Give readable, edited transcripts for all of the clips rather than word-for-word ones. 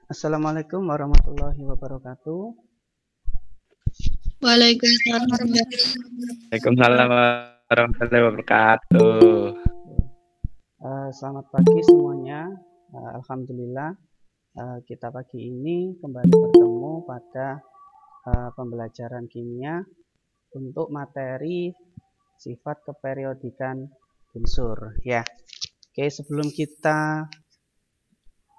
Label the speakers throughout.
Speaker 1: Assalamualaikum warahmatullahi wabarakatuh.
Speaker 2: Waalaikumsalam.
Speaker 3: Waalaikumsalam warahmatullahi wabarakatuh.
Speaker 1: Selamat pagi semuanya. Alhamdulillah kita pagi ini kembali bertemu pada pembelajaran kimia untuk materi sifat keperiodikan unsur. Ya, oke, sebelum kita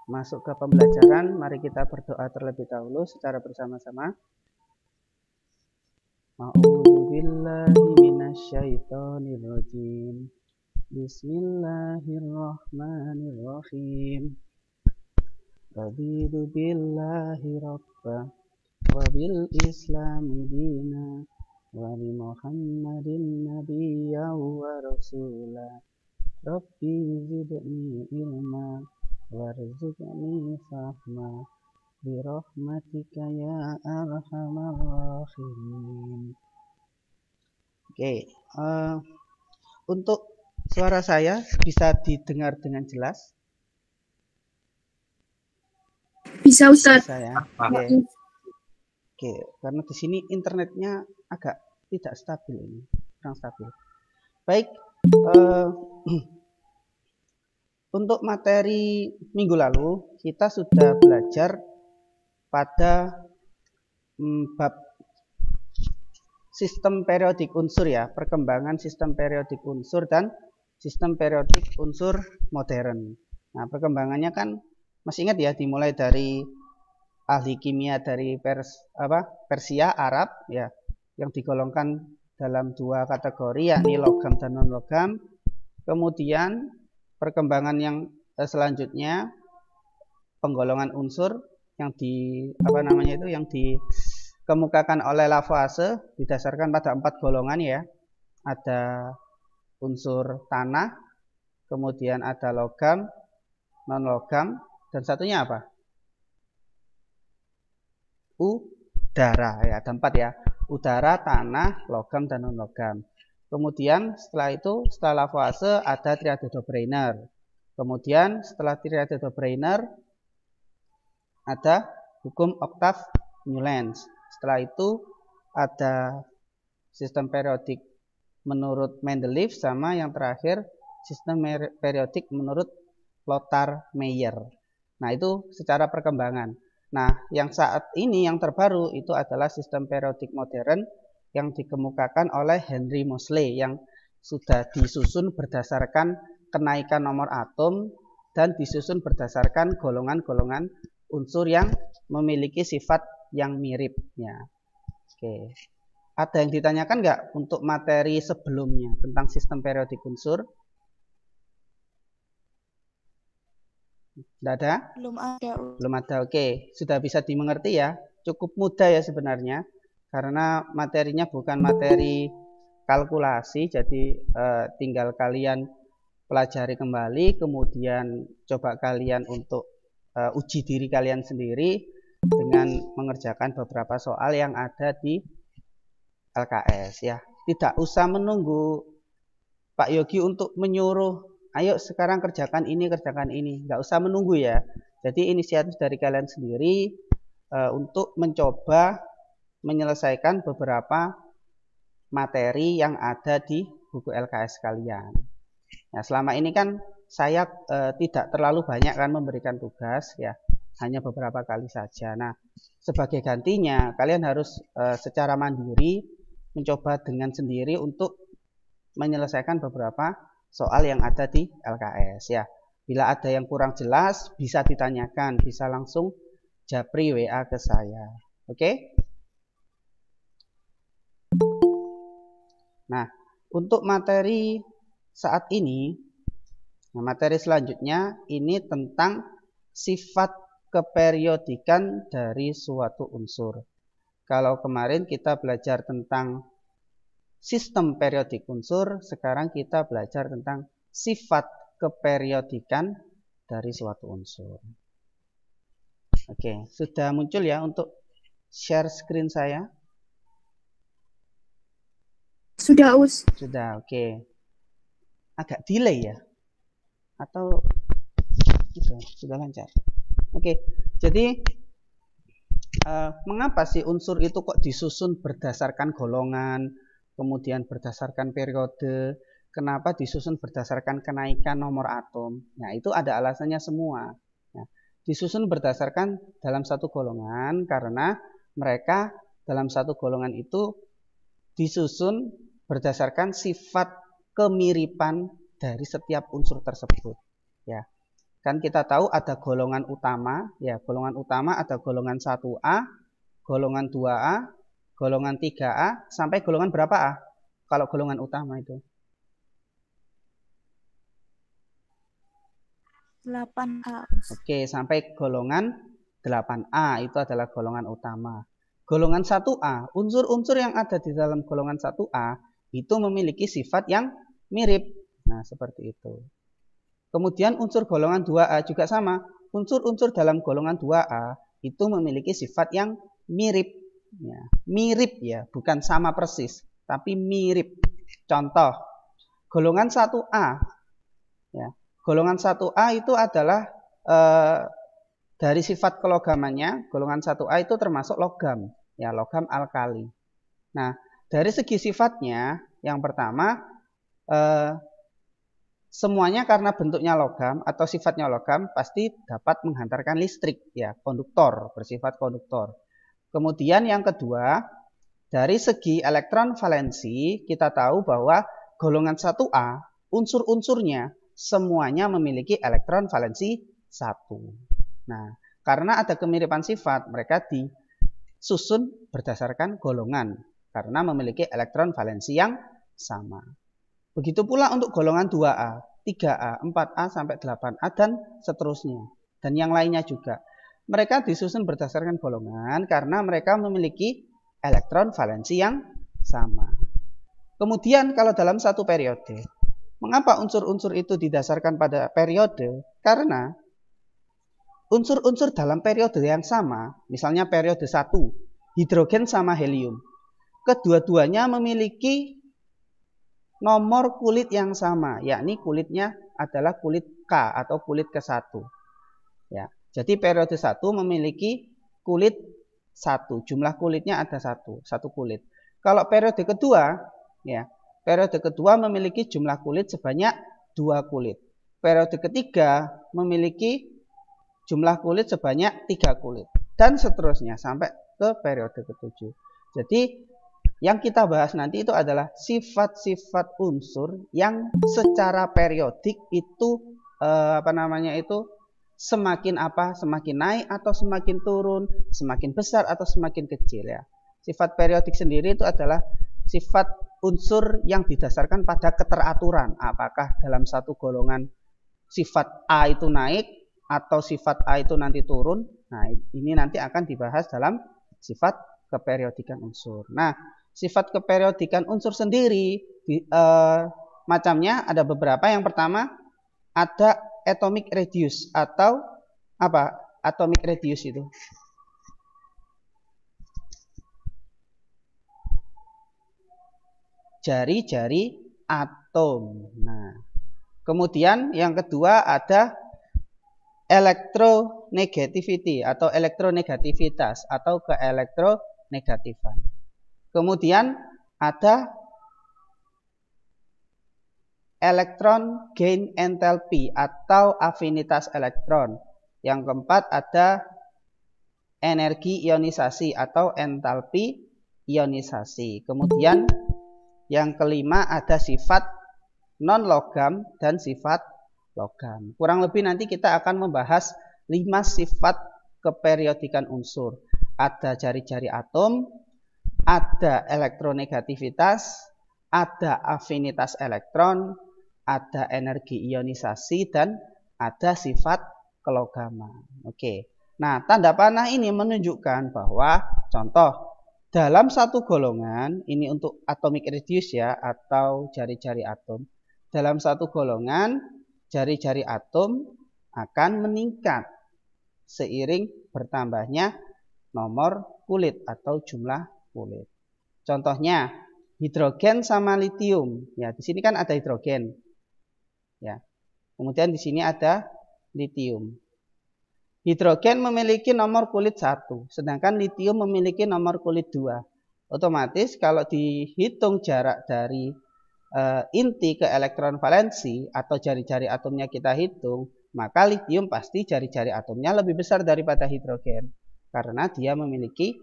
Speaker 1: masuk ke pembelajaran, mari kita berdoa terlebih dahulu secara bersama-sama. A'udzubillahi minasyaitonirrajim. Bismillahirrahmanirrahim. Raditu billahi rabba wa bil islami dina wa bi Muhammadin nabiyya wa rasula. Rabbi zidni ilma warzuqni fahma bi rahmatika ya arhamar rahimin. Oke, untuk suara saya bisa didengar dengan jelas?
Speaker 2: Bisa, Ustaz.
Speaker 1: Bisa ya. Oke, karena di sini internetnya agak tidak stabil ini, kurang stabil. Baik, untuk materi minggu lalu kita sudah belajar pada bab sistem periodik unsur ya, perkembangan sistem periodik unsur dan sistem periodik unsur modern. Nah, perkembangannya kan masih ingat ya, dimulai dari ahli kimia dari Persia, Arab ya, yang digolongkan dalam dua kategori yakni logam dan non logam. Kemudian perkembangan yang selanjutnya penggolongan unsur yang yang dikemukakan oleh Lavoisier didasarkan pada 4 golongan ya. Ada unsur tanah, kemudian ada logam, non logam, dan satunya apa? Udara ya, ada 4 ya. Udara, tanah, logam, dan non logam. Kemudian setelah itu, setelah Lavoisier ada triade de Brenner. Kemudian setelah triade de Brenner ada hukum Octave Newlands. Setelah itu ada sistem periodik menurut Mendeleev, sama yang terakhir sistem periodik menurut Lothar Meyer. Nah, itu secara perkembangan. Nah, yang saat ini yang terbaru itu adalah sistem periodik modern yang dikemukakan oleh Henry Moseley yang sudah disusun berdasarkan kenaikan nomor atom dan disusun berdasarkan golongan-golongan unsur yang memiliki sifat yang mirip ya. Oke. Ada yang ditanyakan nggak untuk materi sebelumnya tentang sistem periodik unsur? Tidak ada?
Speaker 2: Belum ada.
Speaker 1: Belum ada. Oke, sudah bisa dimengerti ya. Cukup mudah ya sebenarnya. Karena materinya bukan materi kalkulasi, jadi tinggal kalian pelajari kembali, kemudian coba kalian untuk uji diri kalian sendiri dengan mengerjakan beberapa soal yang ada di LKS ya. Tidak usah menunggu Pak Yogi untuk menyuruh, ayo sekarang kerjakan ini, nggak usah menunggu ya. Jadi inisiatif dari kalian sendiri untuk mencoba menyelesaikan beberapa materi yang ada di buku LKS kalian. Nah, selama ini kan saya tidak terlalu banyak kan memberikan tugas ya, hanya beberapa kali saja. Nah, sebagai gantinya kalian harus secara mandiri mencoba dengan sendiri untuk menyelesaikan beberapa soal yang ada di LKS ya. Bila ada yang kurang jelas bisa ditanyakan, bisa langsung japri WA ke saya. Oke? Nah, untuk materi saat ini, materi selanjutnya ini tentang sifat keperiodikan dari suatu unsur. Kalau kemarin kita belajar tentang sistem periodik unsur, sekarang kita belajar tentang sifat keperiodikan dari suatu unsur. Oke, sudah muncul ya untuk share screen saya?
Speaker 2: Sudah, Us.
Speaker 1: Sudah, oke. Agak delay ya? Atau sudah lancar? Oke, Jadi mengapa sih unsur itu kok disusun berdasarkan golongan, kemudian berdasarkan periode, kenapa disusun berdasarkan kenaikan nomor atom? Nah, itu ada alasannya semua. Nah, disusun berdasarkan dalam satu golongan karena mereka dalam satu golongan itu disusun berdasarkan sifat kemiripan dari setiap unsur tersebut. Ya. Kan kita tahu ada golongan utama, ya golongan utama ada golongan 1A, golongan 2A, golongan 3A, sampai golongan berapa A? Kalau golongan utama itu?
Speaker 2: 8A.
Speaker 1: Oke, sampai golongan 8A itu adalah golongan utama. Golongan 1A, unsur-unsur yang ada di dalam golongan 1A itu memiliki sifat yang mirip. Nah, seperti itu. Kemudian unsur golongan 2A juga sama. Unsur-unsur dalam golongan 2A itu memiliki sifat yang mirip. Ya, mirip ya, bukan sama persis, tapi mirip. Contoh, golongan 1A. Ya, golongan 1A itu adalah dari sifat kelogamannya, golongan 1A itu termasuk logam. Ya, logam alkali. Nah, dari segi sifatnya, yang pertama, semuanya karena bentuknya logam atau sifatnya logam pasti dapat menghantarkan listrik, ya, konduktor, bersifat konduktor. Kemudian yang kedua, dari segi elektron valensi kita tahu bahwa golongan 1A unsur-unsurnya semuanya memiliki elektron valensi 1. Nah, karena ada kemiripan sifat, mereka disusun berdasarkan golongan karena memiliki elektron valensi yang sama. Begitu pula untuk golongan 2A, 3A, 4A, sampai 8A, dan seterusnya. Dan yang lainnya juga. Mereka disusun berdasarkan golongan karena mereka memiliki elektron valensi yang sama. Kemudian kalau dalam satu periode, mengapa unsur-unsur itu didasarkan pada periode? Karena unsur-unsur dalam periode yang sama, misalnya periode 1, hidrogen sama helium, kedua-duanya memiliki nomor kulit yang sama, yakni kulitnya adalah kulit K atau kulit ke-1. Ya, jadi periode 1 memiliki kulit 1, jumlah kulitnya ada 1 kulit. Kalau periode kedua, ya, periode kedua memiliki jumlah kulit sebanyak 2 kulit. Periode ketiga memiliki jumlah kulit sebanyak 3 kulit. Dan seterusnya sampai ke periode ke-7. Jadi yang kita bahas nanti itu adalah sifat-sifat unsur yang secara periodik itu semakin naik atau semakin turun, semakin besar atau semakin kecil ya. Sifat periodik sendiri itu adalah sifat unsur yang didasarkan pada keteraturan. Apakah dalam satu golongan sifat A itu naik atau sifat A itu nanti turun. Nah, ini nanti akan dibahas dalam sifat keperiodikan unsur. Nah, sifat keperiodikan unsur sendiri macamnya ada beberapa. Yang pertama ada atomic radius atau apa? Atomic radius itu jari-jari atom. Nah, kemudian yang kedua ada elektronegativity atau elektronegativitas atau keelektronegatifan. Kemudian ada elektron gain enthalpy atau afinitas elektron. Yang keempat ada energi ionisasi atau entalpi ionisasi. Kemudian yang kelima ada sifat non logam dan sifat logam. Kurang lebih nanti kita akan membahas 5 sifat keperiodikan unsur. Ada jari-jari atom, ada elektronegativitas, ada afinitas elektron, ada energi ionisasi, dan ada sifat kelogaman. Oke. Nah, tanda panah ini menunjukkan bahwa contoh dalam satu golongan, ini untuk atomic radius ya atau jari-jari atom. Dalam satu golongan, jari-jari atom akan meningkat seiring bertambahnya nomor kulit atau jumlah kulit. Contohnya hidrogen sama litium. Ya, di sini kan ada hidrogen. Ya. Kemudian di sini ada litium. Hidrogen memiliki nomor kulit 1, sedangkan litium memiliki nomor kulit 2. Otomatis kalau dihitung jarak dari inti ke elektron valensi atau jari-jari atomnya kita hitung, maka litium pasti jari-jari atomnya lebih besar daripada hidrogen. Karena dia memiliki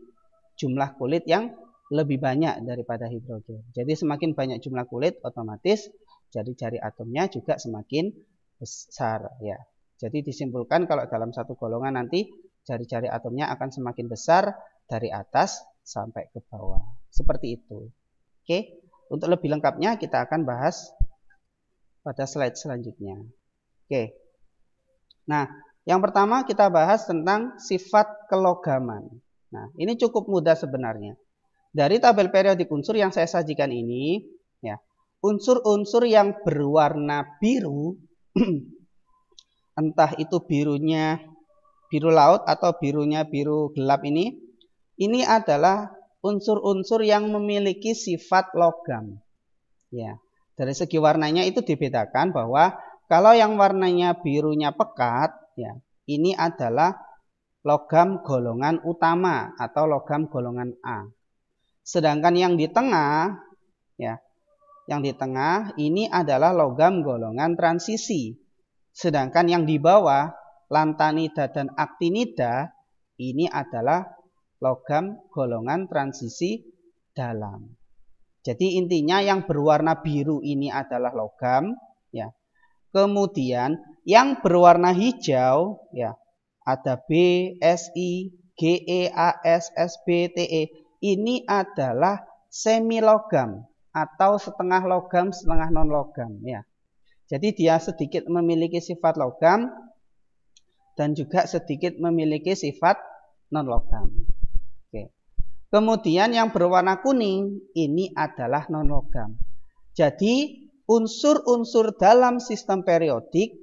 Speaker 1: jumlah kulit yang lebih banyak daripada hidrogen. Jadi semakin banyak jumlah kulit, otomatis jari-jari atomnya juga semakin besar ya. Jadi disimpulkan kalau dalam satu golongan nanti jari-jari atomnya akan semakin besar dari atas sampai ke bawah. Seperti itu. Oke, untuk lebih lengkapnya kita akan bahas pada slide selanjutnya. Oke. Nah, yang pertama kita bahas tentang sifat kelogaman. Nah, ini cukup mudah sebenarnya. Dari tabel periodik unsur yang saya sajikan ini, ya, unsur-unsur yang berwarna biru entah itu birunya biru laut atau birunya biru gelap ini adalah unsur-unsur yang memiliki sifat logam. Ya, dari segi warnanya itu dibedakan bahwa kalau yang warnanya birunya pekat, ya, ini adalah logam golongan utama atau logam golongan A. Sedangkan yang di tengah, ya, yang di tengah ini adalah logam golongan transisi. Sedangkan yang di bawah, lantanida dan aktinida, ini adalah logam golongan transisi dalam. Jadi intinya yang berwarna biru ini adalah logam, ya. Kemudian yang berwarna hijau, ya, ada B, Si, Ge, As, Sb, Te. Ini adalah semi logam atau setengah logam, setengah non logam, ya. Jadi dia sedikit memiliki sifat logam dan juga sedikit memiliki sifat non logam. Oke. Kemudian yang berwarna kuning ini adalah non logam. Jadi unsur-unsur dalam sistem periodik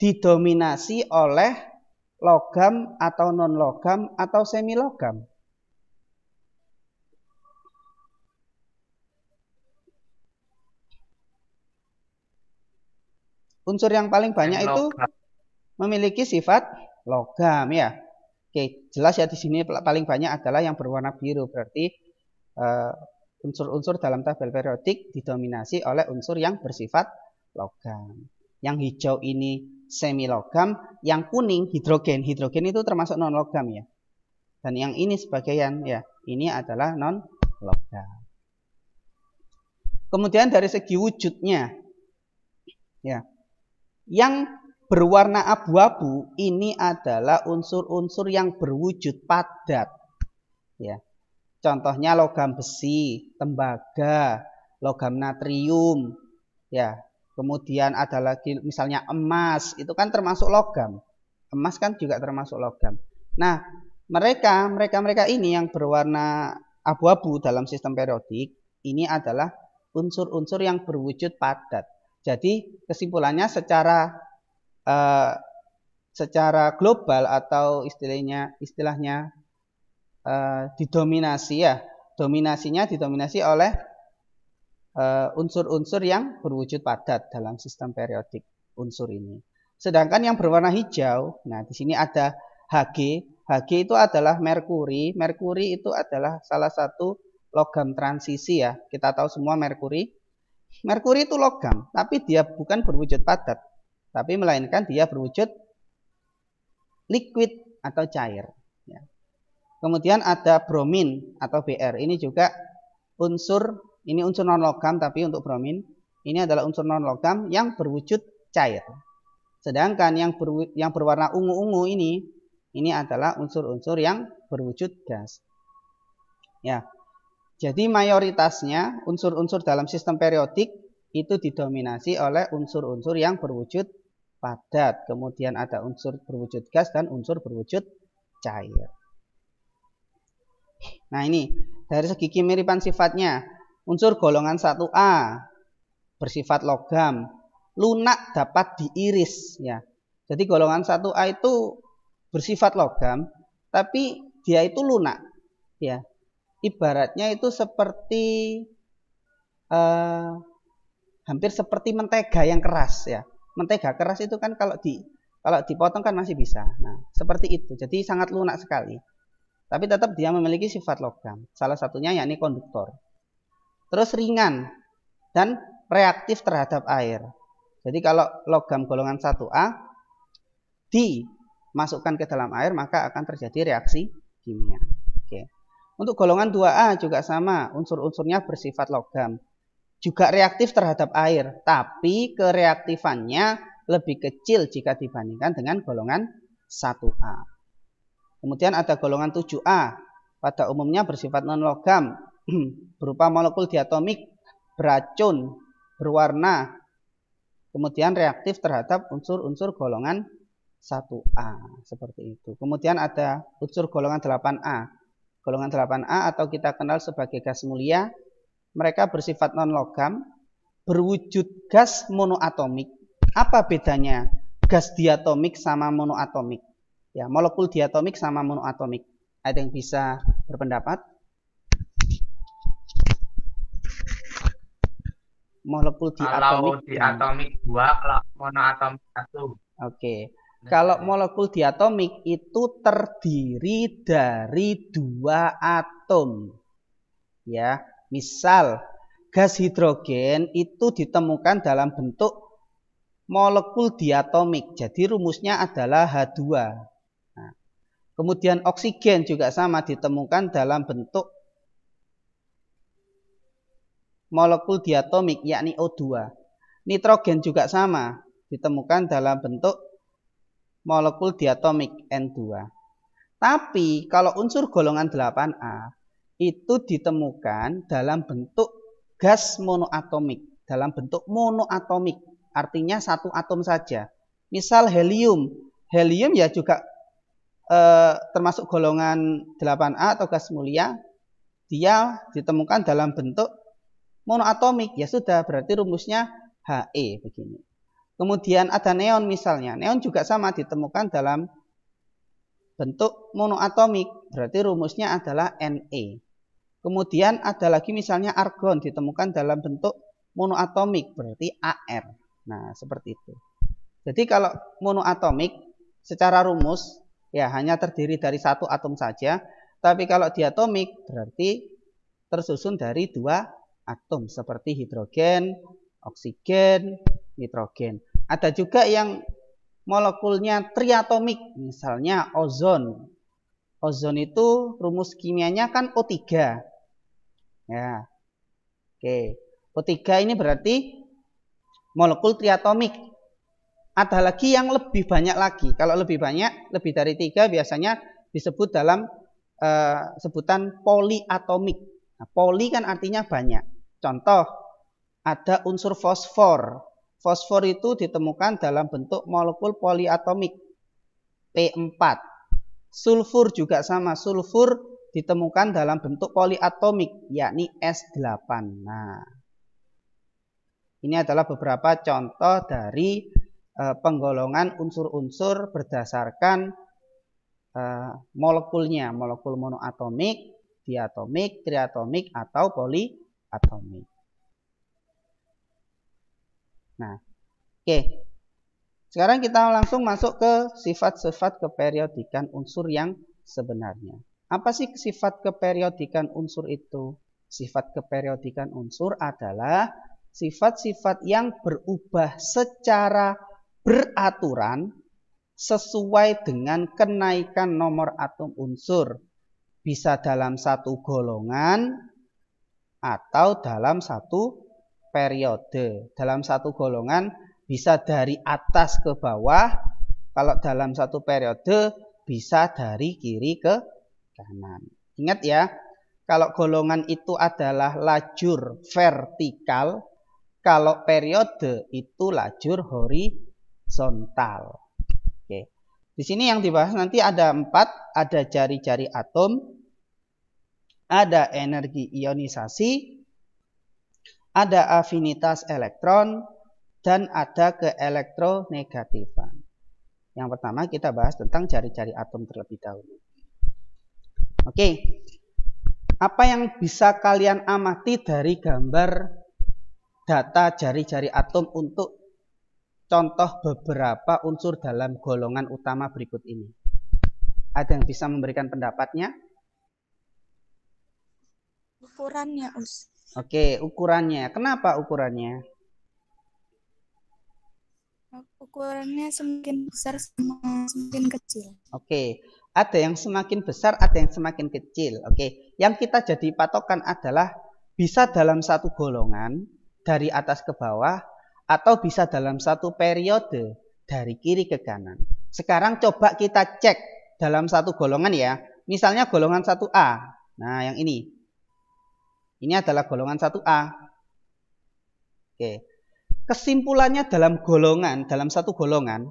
Speaker 1: didominasi oleh logam atau non logam atau semi logam. Unsur yang paling banyak itu memiliki sifat logam ya. Oke, jelas ya di sini paling banyak adalah yang berwarna biru. Berarti unsur-unsur dalam tabel periodik didominasi oleh unsur yang bersifat logam. Yang hijau ini semi logam, yang kuning hidrogen. Hidrogen itu termasuk non logam ya. Dan yang ini sebagian ya, ini adalah non logam. Kemudian dari segi wujudnya ya. Yang berwarna abu-abu ini adalah unsur-unsur yang berwujud padat. Ya. Contohnya logam besi, tembaga, logam natrium, ya. Kemudian ada lagi misalnya emas, itu kan termasuk logam. Emas kan juga termasuk logam. Nah, mereka ini yang berwarna abu-abu dalam sistem periodik, ini adalah unsur-unsur yang berwujud padat. Jadi kesimpulannya secara global atau istilahnya didominasi ya, didominasi oleh unsur-unsur yang berwujud padat dalam sistem periodik unsur ini. Sedangkan yang berwarna hijau, nah di sini ada Hg. Hg itu adalah merkuri. Merkuri itu adalah salah satu logam transisi ya. Kita tahu semua merkuri. Merkuri itu logam, tapi dia bukan berwujud padat, tapi melainkan dia berwujud liquid atau cair. Ya. Kemudian ada bromin atau Br. Ini juga unsur non logam, tapi untuk bromin ini adalah unsur non logam yang berwujud cair. Sedangkan yang berwarna ungu-ungu ini adalah unsur-unsur yang berwujud gas. Ya. Jadi mayoritasnya unsur-unsur dalam sistem periodik itu didominasi oleh unsur-unsur yang berwujud padat. Kemudian ada unsur berwujud gas dan unsur berwujud cair. Nah ini dari segi kemiripan sifatnya. Unsur golongan 1A bersifat logam. Lunak dapat diiris. Ya. Jadi golongan 1A itu bersifat logam, tapi dia itu lunak. Ya. Ibaratnya itu seperti hampir seperti mentega yang keras ya. Mentega keras itu kan kalau Kalau dipotong kan masih bisa. Nah, seperti itu. Jadi sangat lunak sekali. Tapi tetap dia memiliki sifat logam. Salah satunya yakni konduktor. Terus ringan dan reaktif terhadap air. Jadi kalau logam golongan 1A dimasukkan ke dalam air, maka akan terjadi reaksi kimia. Oke. Untuk golongan 2A juga sama, unsur-unsurnya bersifat logam. Juga reaktif terhadap air, tapi kereaktifannya lebih kecil jika dibandingkan dengan golongan 1A. Kemudian ada golongan 7A, pada umumnya bersifat non-logam, berupa molekul diatomik, beracun, berwarna, kemudian reaktif terhadap unsur-unsur golongan 1A, seperti itu. Kemudian ada unsur golongan 8A. Golongan 8A atau kita kenal sebagai gas mulia, mereka bersifat non-logam, berwujud gas monoatomik. Apa bedanya gas diatomik sama monoatomik? Ya, molekul diatomik sama monoatomik. Ada yang bisa berpendapat? Molekul diatomik.
Speaker 3: Kalau diatomik 2, kalau monoatomik 1.
Speaker 1: Oke. Kalau molekul diatomik itu terdiri dari 2 atom. Ya, misal gas hidrogen itu ditemukan dalam bentuk molekul diatomik. Jadi rumusnya adalah H2. Nah, kemudian oksigen juga sama, ditemukan dalam bentuk molekul diatomik yakni O2. Nitrogen juga sama, ditemukan dalam bentuk molekul diatomik N2. Tapi kalau unsur golongan 8A itu ditemukan dalam bentuk gas monoatomik, dalam bentuk monoatomik. Artinya satu atom saja. Misal helium. Helium ya juga termasuk golongan 8A atau gas mulia. Dia ditemukan dalam bentuk monoatomik. Ya sudah, berarti rumusnya He begini. Kemudian ada neon misalnya. Neon juga sama, ditemukan dalam bentuk monoatomik. Berarti rumusnya adalah Ne. Kemudian ada lagi misalnya argon, ditemukan dalam bentuk monoatomik. Berarti Ar. Nah, seperti itu. Jadi kalau monoatomik secara rumus ya hanya terdiri dari satu atom saja. Tapi kalau diatomik berarti tersusun dari 2 atom seperti hidrogen, oksigen, nitrogen. Ada juga yang molekulnya triatomik, misalnya ozon. Ozon itu rumus kimianya kan O3. Ya. Oke. O3 ini berarti molekul triatomik. Ada lagi yang lebih banyak lagi. Kalau lebih banyak, lebih dari 3 biasanya disebut dalam sebutan poliatomik. Nah, poli kan artinya banyak. Contoh, ada unsur fosfor. Fosfor itu ditemukan dalam bentuk molekul poliatomik P4. Sulfur juga sama. Sulfur ditemukan dalam bentuk poliatomik yakni S8. Nah, ini adalah beberapa contoh dari penggolongan unsur-unsur berdasarkan molekulnya. Molekul monoatomik, diatomik, triatomik, atau poliatomik. Nah, oke. Sekarang kita langsung masuk ke sifat-sifat keperiodikan unsur yang sebenarnya. Apa sih sifat keperiodikan unsur itu? Sifat keperiodikan unsur adalah sifat-sifat yang berubah secara beraturan sesuai dengan kenaikan nomor atom unsur. Bisa dalam satu golongan atau dalam satu periode. Dalam satu golongan bisa dari atas ke bawah. Kalau dalam satu periode bisa dari kiri ke kanan. Ingat ya, kalau golongan itu adalah lajur vertikal, kalau periode itu lajur horizontal. Oke. Di sini yang dibahas nanti ada 4, ada jari-jari atom, ada energi ionisasi, ada afinitas elektron, dan ada keelektronegatifan. Yang pertama kita bahas tentang jari-jari atom terlebih dahulu. Oke. Apa yang bisa kalian amati dari gambar data jari-jari atom untuk contoh beberapa unsur dalam golongan utama berikut ini? Ada yang bisa memberikan pendapatnya?
Speaker 2: Ukurannya, Us.
Speaker 1: Oke, ukurannya. Kenapa ukurannya?
Speaker 2: Ukurannya semakin besar sama semakin kecil.
Speaker 1: Oke, ada yang semakin besar, ada yang semakin kecil. Oke, yang kita jadi patokan adalah bisa dalam satu golongan dari atas ke bawah atau bisa dalam satu periode dari kiri ke kanan. Sekarang coba kita cek dalam satu golongan ya. Misalnya golongan 1A. Nah, yang ini. Ini adalah golongan 1A. Oke. Kesimpulannya dalam golongan, dalam satu golongan,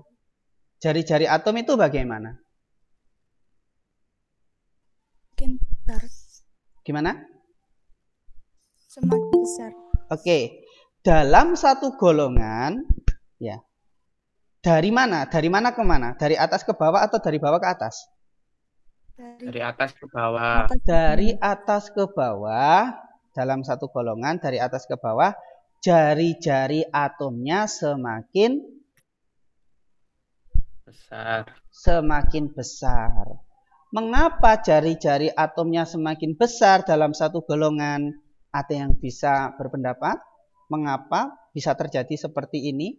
Speaker 1: jari-jari atom itu bagaimana?
Speaker 2: Semakin besar.
Speaker 1: Gimana?
Speaker 2: Semakin besar.
Speaker 1: Oke. Dalam satu golongan, ya. Dari mana? Dari mana ke mana? Dari atas ke bawah atau dari bawah ke atas?
Speaker 3: Dari atas ke bawah.
Speaker 1: Dari atas ke bawah, dalam satu golongan dari atas ke bawah, jari-jari atomnya semakin besar. Mengapa jari-jari atomnya semakin besar dalam satu golongan? Ada yang bisa berpendapat? Mengapa bisa terjadi seperti ini?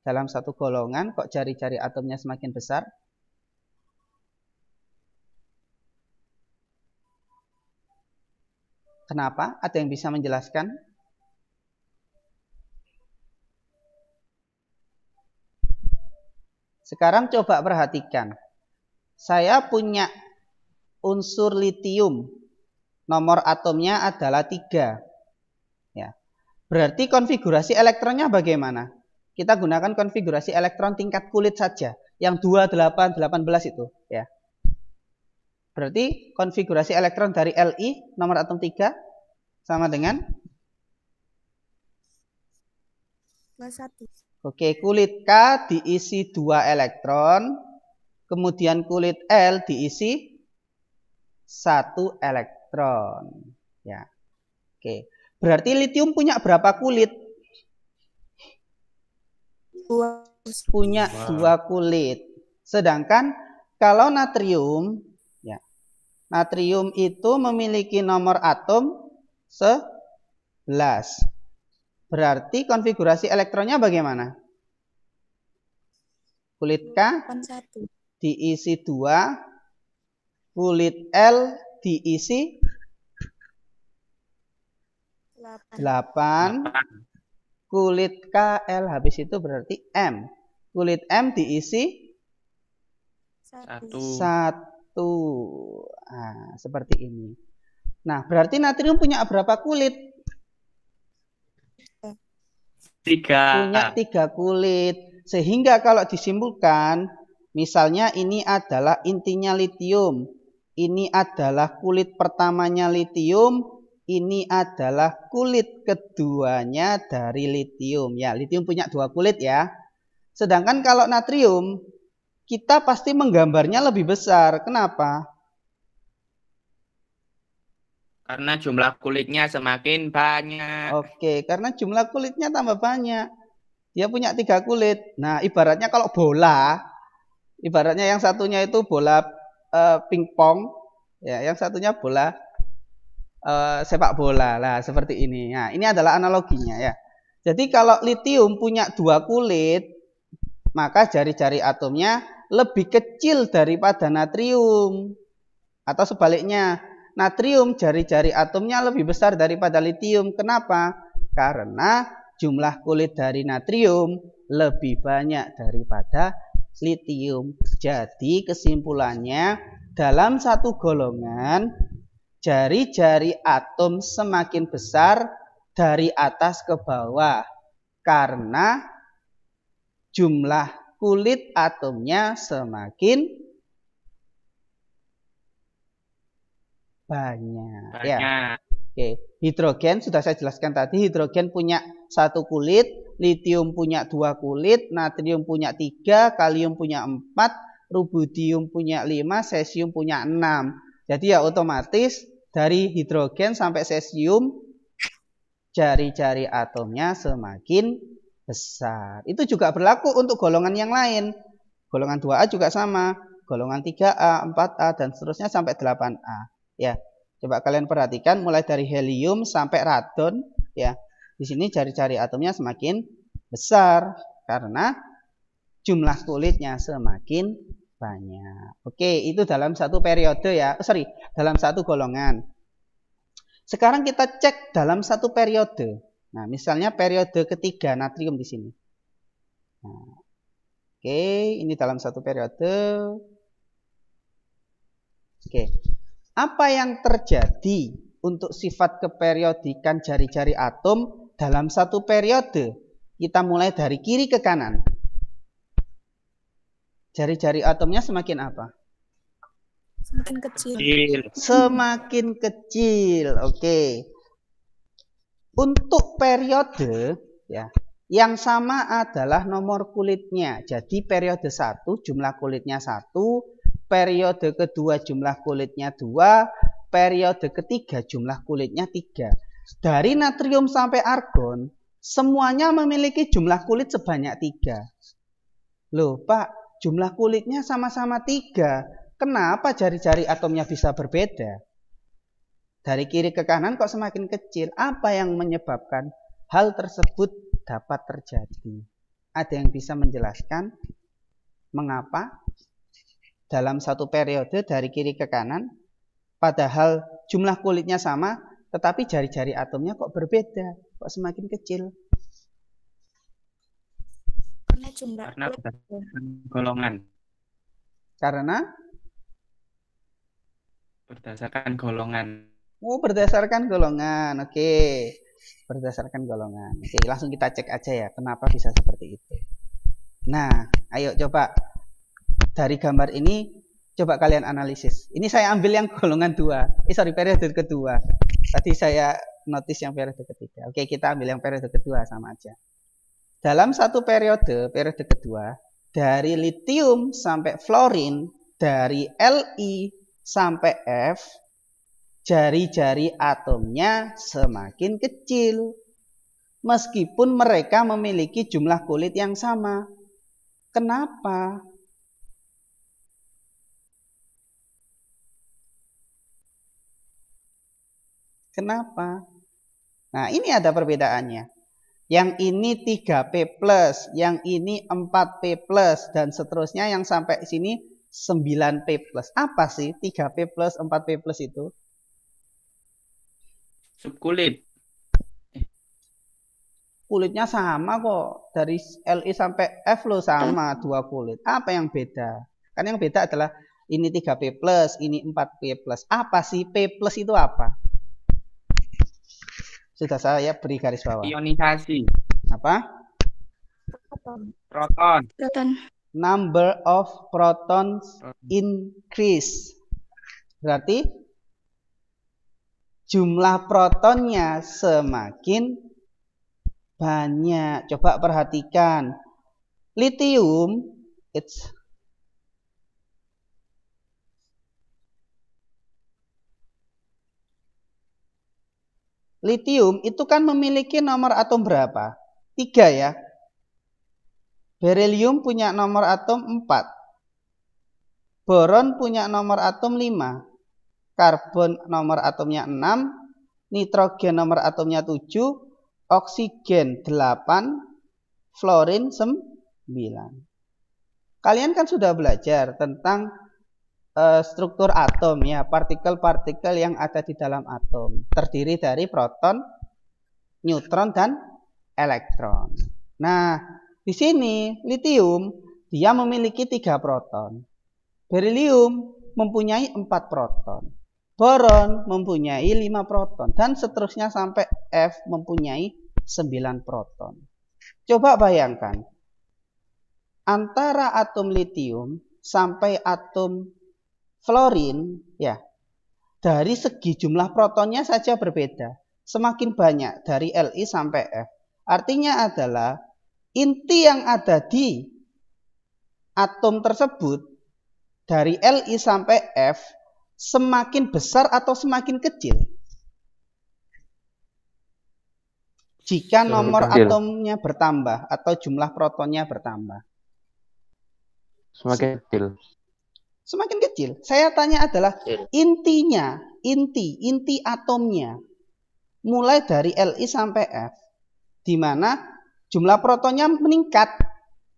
Speaker 1: Dalam satu golongan kok jari-jari atomnya semakin besar? Kenapa? Ada yang bisa menjelaskan? Sekarang coba perhatikan. Saya punya unsur litium. Nomor atomnya adalah 3. Ya. Berarti konfigurasi elektronnya bagaimana? Kita gunakan konfigurasi elektron tingkat kulit saja. Yang 28, 18 itu. Ya. Berarti konfigurasi elektron dari Li, nomor atom 3, sama dengan?
Speaker 2: +1.
Speaker 1: Oke, kulit K diisi 2 elektron. Kemudian kulit L diisi 1 elektron. Ya. Oke. Berarti litium punya berapa kulit? Punya 2 kulit. Sedangkan kalau natrium, ya, natrium itu memiliki nomor atom 11. Berarti konfigurasi elektronnya bagaimana? Kulit K diisi 2, kulit L diisi 8. Kulit KL habis itu berarti M. Kulit M diisi 1. Nah, seperti ini. Nah, berarti natrium punya berapa kulit?
Speaker 3: 3.
Speaker 1: Punya 3 kulit. Sehingga kalau disimpulkan, misalnya ini adalah intinya litium. Ini adalah kulit pertamanya litium. Ini adalah kulit keduanya dari litium. Ya, litium punya 2 kulit ya. Sedangkan kalau natrium, kita pasti menggambarnya lebih besar. Kenapa?
Speaker 3: Karena jumlah kulitnya semakin banyak.
Speaker 1: Oke, karena jumlah kulitnya tambah banyak. Dia punya 3 kulit. Nah, ibaratnya kalau bola, ibaratnya yang satunya itu bola pingpong, ya, yang satunya bola sepak bola lah, seperti ini. Nah, ini adalah analoginya ya. Jadi kalau litium punya 2 kulit, maka jari-jari atomnya lebih kecil daripada natrium. Atau sebaliknya, natrium jari-jari atomnya lebih besar daripada litium. Kenapa? Karena jumlah kulit dari natrium lebih banyak daripada litium. Jadi kesimpulannya, dalam satu golongan, jari-jari atom semakin besar dari atas ke bawah karena jumlah kulit atomnya semakin banyak. Ya. Oke, hidrogen sudah saya jelaskan tadi. Hidrogen punya 1 kulit, litium punya 2 kulit, natrium punya 3, kalium punya 4, rubidium punya 5, cesium punya 6. Jadi ya otomatis dari hidrogen sampai cesium jari-jari atomnya semakin besar. Itu juga berlaku untuk golongan yang lain. Golongan 2A juga sama, golongan 3A, 4A, dan seterusnya sampai 8A. Ya, coba kalian perhatikan mulai dari helium sampai radon. Ya, di sini jari-jari atomnya semakin besar karena jumlah kulitnya semakin banyak. Oke, itu dalam satu periode ya. Dalam satu golongan. Sekarang kita cek dalam satu periode. Nah, misalnya periode ketiga natrium di sini. Nah, oke, ini dalam satu periode. Oke, apa yang terjadi untuk sifat keperiodikan jari-jari atom dalam satu periode? Kita mulai dari kiri ke kanan. Jari-jari atomnya semakin apa?
Speaker 2: Semakin kecil.
Speaker 1: Semakin kecil. Oke. Untuk periode ya, yang sama adalah nomor kulitnya. Jadi periode 1 jumlah kulitnya 1, periode kedua jumlah kulitnya 2, periode ketiga jumlah kulitnya 3. Dari natrium sampai argon semuanya memiliki jumlah kulit sebanyak 3. Loh, Pak, jumlah kulitnya sama-sama 3. Kenapa jari-jari atomnya bisa berbeda? Dari kiri ke kanan kok semakin kecil? Apa yang menyebabkan hal tersebut dapat terjadi? Ada yang bisa menjelaskan mengapa dalam satu periode dari kiri ke kanan, padahal jumlah kulitnya sama, tetapi jari-jari atomnya kok berbeda? Kok semakin kecil?
Speaker 2: Karena jumlah
Speaker 3: Karena
Speaker 2: kulit.
Speaker 3: berdasarkan golongan.
Speaker 1: Karena
Speaker 3: Berdasarkan golongan.
Speaker 1: berdasarkan golongan. Oke. Berdasarkan golongan. Oke, langsung kita cek aja ya kenapa bisa seperti itu. Nah, ayo coba dari gambar ini coba kalian analisis. Ini saya ambil yang golongan 2. Periode kedua. Tadi saya notice yang periode ketiga. Oke, kita ambil yang periode kedua sama aja. Dalam satu periode kedua, dari litium sampai fluorin, dari Li sampai F, jari-jari atomnya semakin kecil. Meskipun mereka memiliki jumlah kulit yang sama. Kenapa? Kenapa? Nah, ini ada perbedaannya. Yang ini 3P+, yang ini 4P+, dan seterusnya yang sampai sini 9P+. Apa sih 3P+, 4P+ itu?
Speaker 3: Subkulit.
Speaker 1: Kulitnya sama kok. Dari Li sampai F lo sama 2 kulit. Apa yang beda? Kan yang beda adalah ini 3P+, ini 4P+. Apa sih P+ itu apa? Sudah saya beri garis bawah.
Speaker 3: Ionisasi.
Speaker 1: Apa?
Speaker 3: Proton.
Speaker 1: Number of protons increase. Berarti jumlah protonnya semakin banyak. Coba perhatikan. Lithium Lithium itu kan memiliki nomor atom berapa? 3 ya. Beryllium punya nomor atom 4. Boron punya nomor atom 5. Karbon nomor atomnya 6. Nitrogen nomor atomnya 7. Oksigen 8. Fluorin 9. Kalian kan sudah belajar tentang struktur atom ya, partikel-partikel yang ada di dalam atom terdiri dari proton, neutron dan elektron. Nah, di sini lithium dia memiliki 3 proton. Beryllium mempunyai 4 proton. Boron mempunyai 5 proton dan seterusnya sampai F mempunyai 9 proton. Coba bayangkan antara atom lithium sampai atom fluorin ya, dari segi jumlah protonnya saja berbeda. Semakin banyak dari Li sampai F. Artinya adalah inti yang ada di atom tersebut dari Li sampai F semakin besar atau semakin kecil? jika nomor
Speaker 4: kecil.
Speaker 1: atomnya bertambah atau jumlah protonnya bertambah?
Speaker 4: Semakin kecil.
Speaker 1: Semakin kecil. Saya tanya adalah intinya, inti atomnya mulai dari Li sampai F, di mana jumlah protonnya meningkat.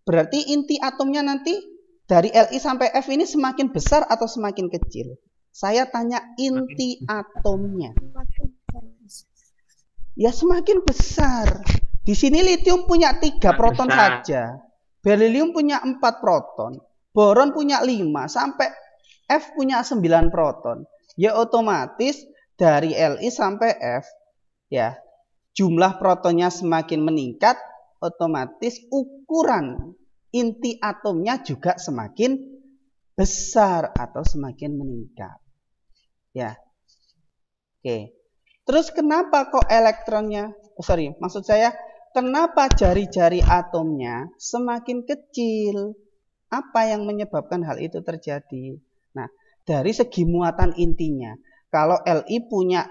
Speaker 1: Berarti inti atomnya nanti dari Li sampai F ini semakin besar atau semakin kecil? Saya tanya inti atomnya. Ya semakin besar. Di sini litium punya 3 proton
Speaker 3: besar.
Speaker 1: saja. Berilium punya 4 proton. Boron punya 5. Sampai F punya 9 proton. Ya otomatis dari Li sampai F, ya jumlah protonnya semakin meningkat, otomatis ukuran inti atomnya juga semakin besar atau semakin meningkat. Ya. Oke. Terus kenapa kok elektronnya, maksud saya kenapa jari-jari atomnya semakin kecil? Apa yang menyebabkan hal itu terjadi? Nah, dari segi muatan intinya, kalau Li punya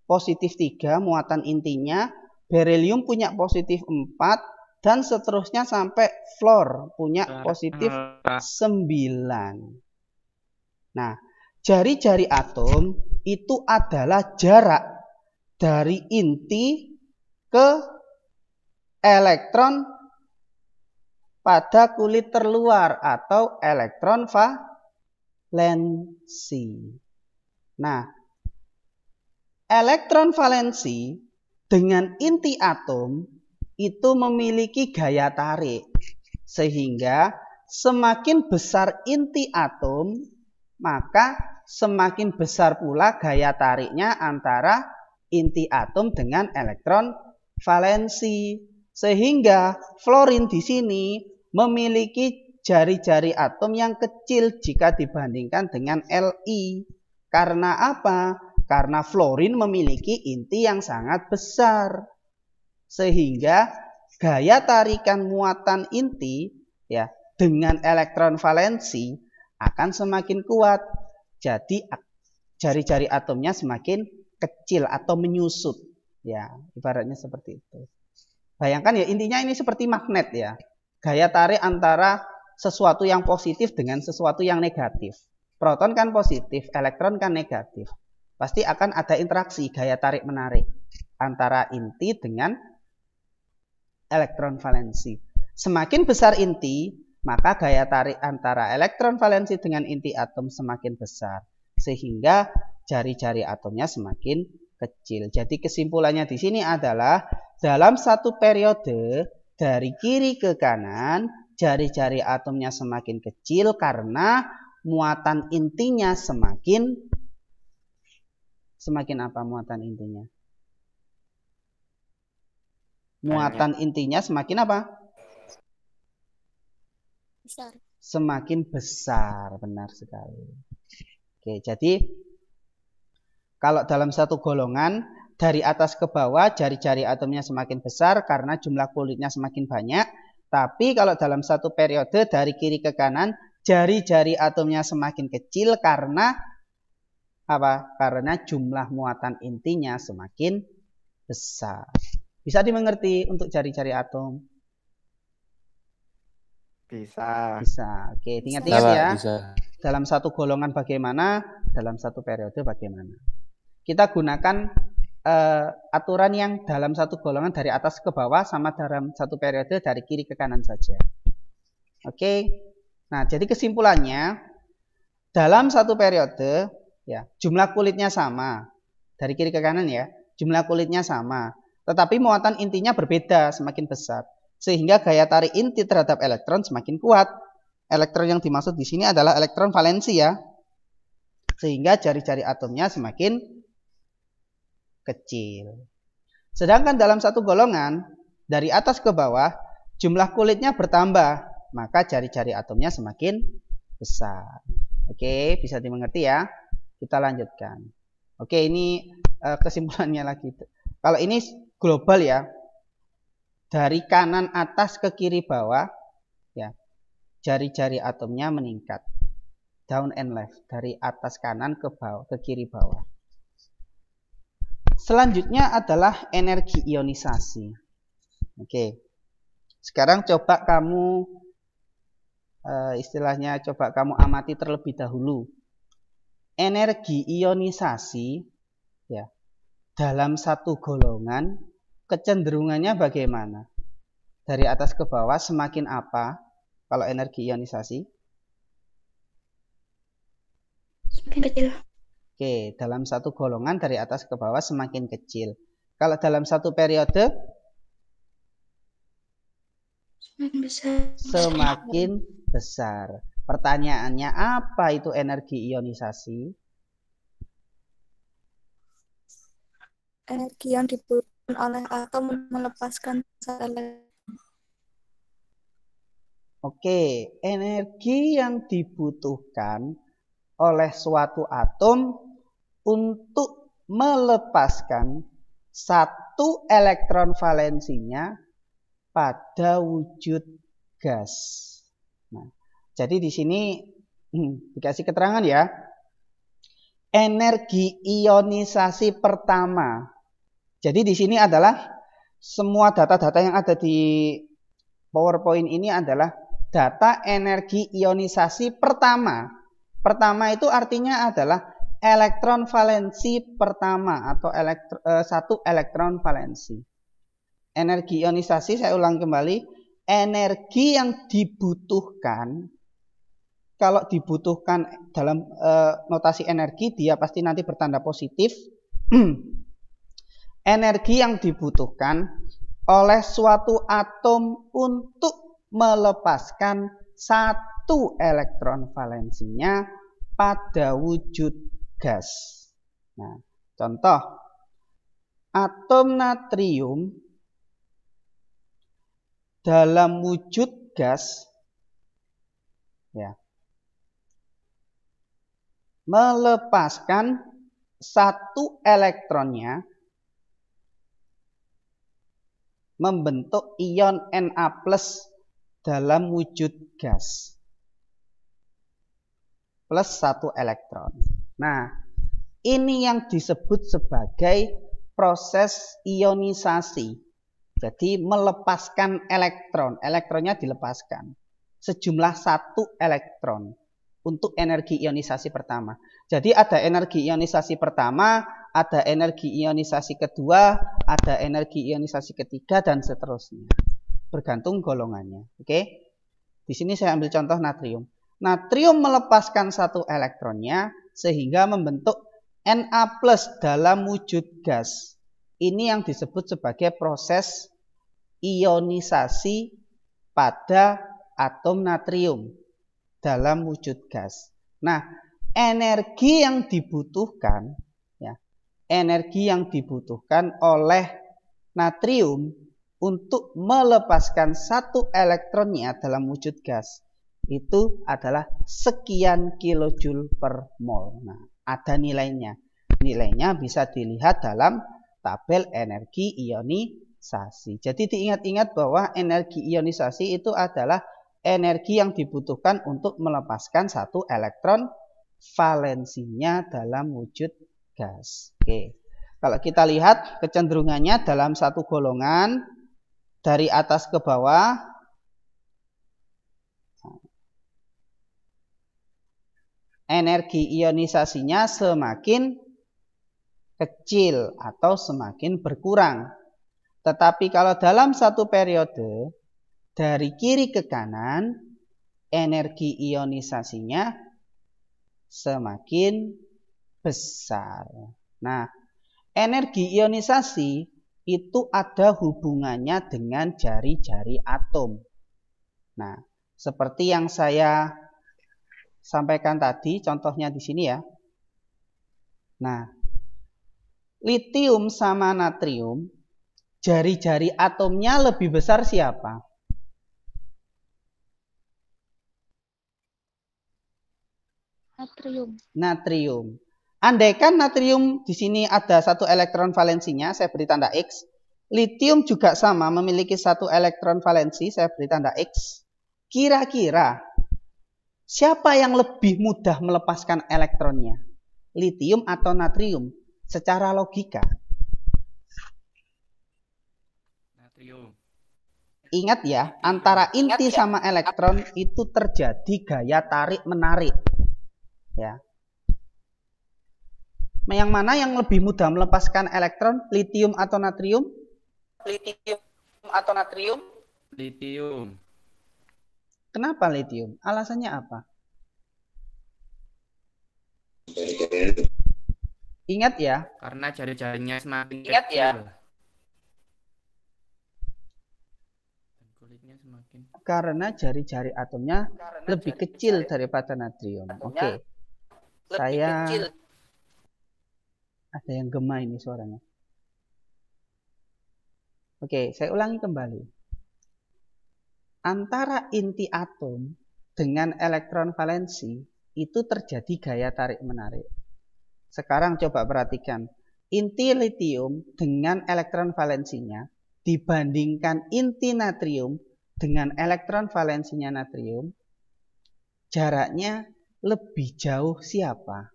Speaker 1: positif 3 muatan intinya, berilium punya positif 4, dan seterusnya sampai fluor punya positif 9. Nah, jari-jari atom itu adalah jarak dari inti ke elektron pada kulit terluar atau elektron valensi. Nah, elektron valensi dengan inti atom itu memiliki gaya tarik, sehingga semakin besar inti atom, maka semakin besar pula gaya tariknya antara inti atom dengan elektron valensi. Sehingga fluorin di sini memiliki jari-jari atom yang kecil jika dibandingkan dengan Li. Karena apa? Karena fluorin memiliki inti yang sangat besar. Sehingga gaya tarikan muatan inti ya dengan elektron valensi akan semakin kuat. Jadi jari-jari atomnya semakin kecil atau menyusut. Ya, ibaratnya seperti itu. Bayangkan ya, intinya ini seperti magnet ya. Gaya tarik antara sesuatu yang positif dengan sesuatu yang negatif. Proton kan positif, elektron kan negatif. Pasti akan ada interaksi gaya tarik menarik antara inti dengan elektron valensi. Semakin besar inti, maka gaya tarik antara elektron valensi dengan inti atom semakin besar. Sehingga jari-jari atomnya semakin kecil. Jadi kesimpulannya di sini adalah dalam satu periode dari kiri ke kanan, jari-jari atomnya semakin kecil karena muatan intinya semakin apa muatan intinya? Muatan intinya semakin apa?
Speaker 2: Besar.
Speaker 1: Semakin besar, benar sekali. Oke, jadi kalau dalam satu golongan dari atas ke bawah jari-jari atomnya semakin besar karena jumlah kulitnya semakin banyak. Tapi kalau dalam satu periode dari kiri ke kanan jari-jari atomnya semakin kecil karena apa? Karena jumlah muatan intinya semakin besar. Bisa dimengerti untuk jari-jari atom?
Speaker 5: Bisa.
Speaker 1: Bisa. Oke, ingat-ingat ya.
Speaker 4: Bisa.
Speaker 1: Dalam satu golongan bagaimana, dalam satu periode bagaimana. Kita gunakan aturan yang dalam satu golongan dari atas ke bawah sama dalam satu periode dari kiri ke kanan saja. Oke. Nah, jadi kesimpulannya dalam satu periode ya, jumlah kulitnya sama. Dari kiri ke kanan ya, jumlah kulitnya sama. Tetapi muatan intinya berbeda, semakin besar. Sehingga gaya tarik inti terhadap elektron semakin kuat. Elektron yang dimaksud di sini adalah elektron valensi ya. Sehingga jari-jari atomnya semakin kecil. Sedangkan dalam satu golongan dari atas ke bawah jumlah kulitnya bertambah, maka jari-jari atomnya semakin besar. Oke, bisa dimengerti ya. Kita lanjutkan. Oke, ini kesimpulannya lagi. Kalau ini global ya, dari kanan atas ke kiri bawah ya, jari-jari atomnya meningkat. Down and left, dari atas kanan ke bawah, ke kiri bawah. selanjutnya adalah energi ionisasi. Oke. Sekarang coba kamu istilahnya coba kamu amati terlebih dahulu. Energi ionisasi ya dalam satu golongan kecenderungannya bagaimana? Dari atas ke bawah semakin apa kalau energi ionisasi?
Speaker 2: Semakin kecil.
Speaker 1: Oke, dalam satu golongan dari atas ke bawah semakin kecil. Kalau dalam satu periode
Speaker 2: Semakin besar.
Speaker 1: semakin besar. Pertanyaannya, apa itu energi ionisasi?
Speaker 2: Energi yang dibutuhkan oleh atom melepaskan zat elektron.
Speaker 1: Oke, energi yang dibutuhkan oleh suatu atom untuk melepaskan satu elektron valensinya pada wujud gas. Nah, jadi di sini dikasih keterangan ya. Energi ionisasi pertama. Jadi di sini adalah semua data-data yang ada di PowerPoint ini adalah data energi ionisasi pertama. Pertama itu artinya adalah elektron valensi pertama atau satu elektron valensi. Energi ionisasi, saya ulang kembali, energi yang dibutuhkan, kalau dibutuhkan dalam notasi energi, dia pasti nanti bertanda positif. Energi yang dibutuhkan oleh suatu atom untuk melepaskan satu elektron valensinya pada wujud gas. Nah, contoh, atom natrium dalam wujud gas ya melepaskan satu elektronnya membentuk ion Na+ dalam wujud gas plus satu elektron. Nah, ini yang disebut sebagai proses ionisasi. Jadi melepaskan elektron, elektronnya dilepaskan sejumlah satu elektron untuk energi ionisasi pertama. Jadi ada energi ionisasi pertama, ada energi ionisasi kedua, ada energi ionisasi ketiga dan seterusnya. Bergantung golongannya. Oke? Di sini saya ambil contoh natrium. Natrium melepaskan satu elektronnya sehingga membentuk Na+ dalam wujud gas. Ini yang disebut sebagai proses ionisasi pada atom natrium dalam wujud gas. Nah, energi yang dibutuhkan ya, energi yang dibutuhkan oleh natrium untuk melepaskan satu elektronnya dalam wujud gas itu adalah sekian kilojoule per mol. Nah, ada nilainya. Nilainya bisa dilihat dalam tabel energi ionisasi. Jadi diingat-ingat bahwa energi ionisasi itu adalah energi yang dibutuhkan untuk melepaskan satu elektron valensinya dalam wujud gas. Oke. Kalau kita lihat kecenderungannya dalam satu golongan dari atas ke bawah, energi ionisasinya semakin kecil atau semakin berkurang. Tetapi kalau dalam satu periode dari kiri ke kanan, energi ionisasinya semakin besar. Nah, energi ionisasi itu ada hubungannya dengan jari-jari atom. Nah, seperti yang saya sampaikan tadi, contohnya di sini ya. Nah, litium sama natrium, jari-jari atomnya lebih besar siapa?
Speaker 2: Natrium.
Speaker 1: Natrium. Andaikan natrium di sini ada satu elektron valensinya, saya beri tanda X. Litium juga sama, memiliki satu elektron valensi, saya beri tanda X. Kira-kira siapa yang lebih mudah melepaskan elektronnya? Litium atau natrium? Secara logika.
Speaker 3: natrium.
Speaker 1: Ingat ya, antara inti sama elektron itu terjadi gaya tarik-menarik. Ya. Yang mana yang lebih mudah melepaskan elektron, litium atau natrium? Litium atau natrium?
Speaker 3: Litium.
Speaker 1: Kenapa litium? Alasannya apa? Ingat ya.
Speaker 3: Karena jari-jarinya semakin
Speaker 1: Ingat
Speaker 3: kecil.
Speaker 1: ya.
Speaker 3: Dan kulitnya semakin.
Speaker 1: Karena jari-jari atomnya lebih kecil daripada natrium. Oke. Saya ada yang gema ini suaranya. Oke, saya ulangi kembali. Antara inti atom dengan elektron valensi itu terjadi gaya tarik-menarik. Sekarang coba perhatikan. Inti litium dengan elektron valensinya dibandingkan inti natrium dengan elektron valensinya natrium, jaraknya lebih jauh siapa?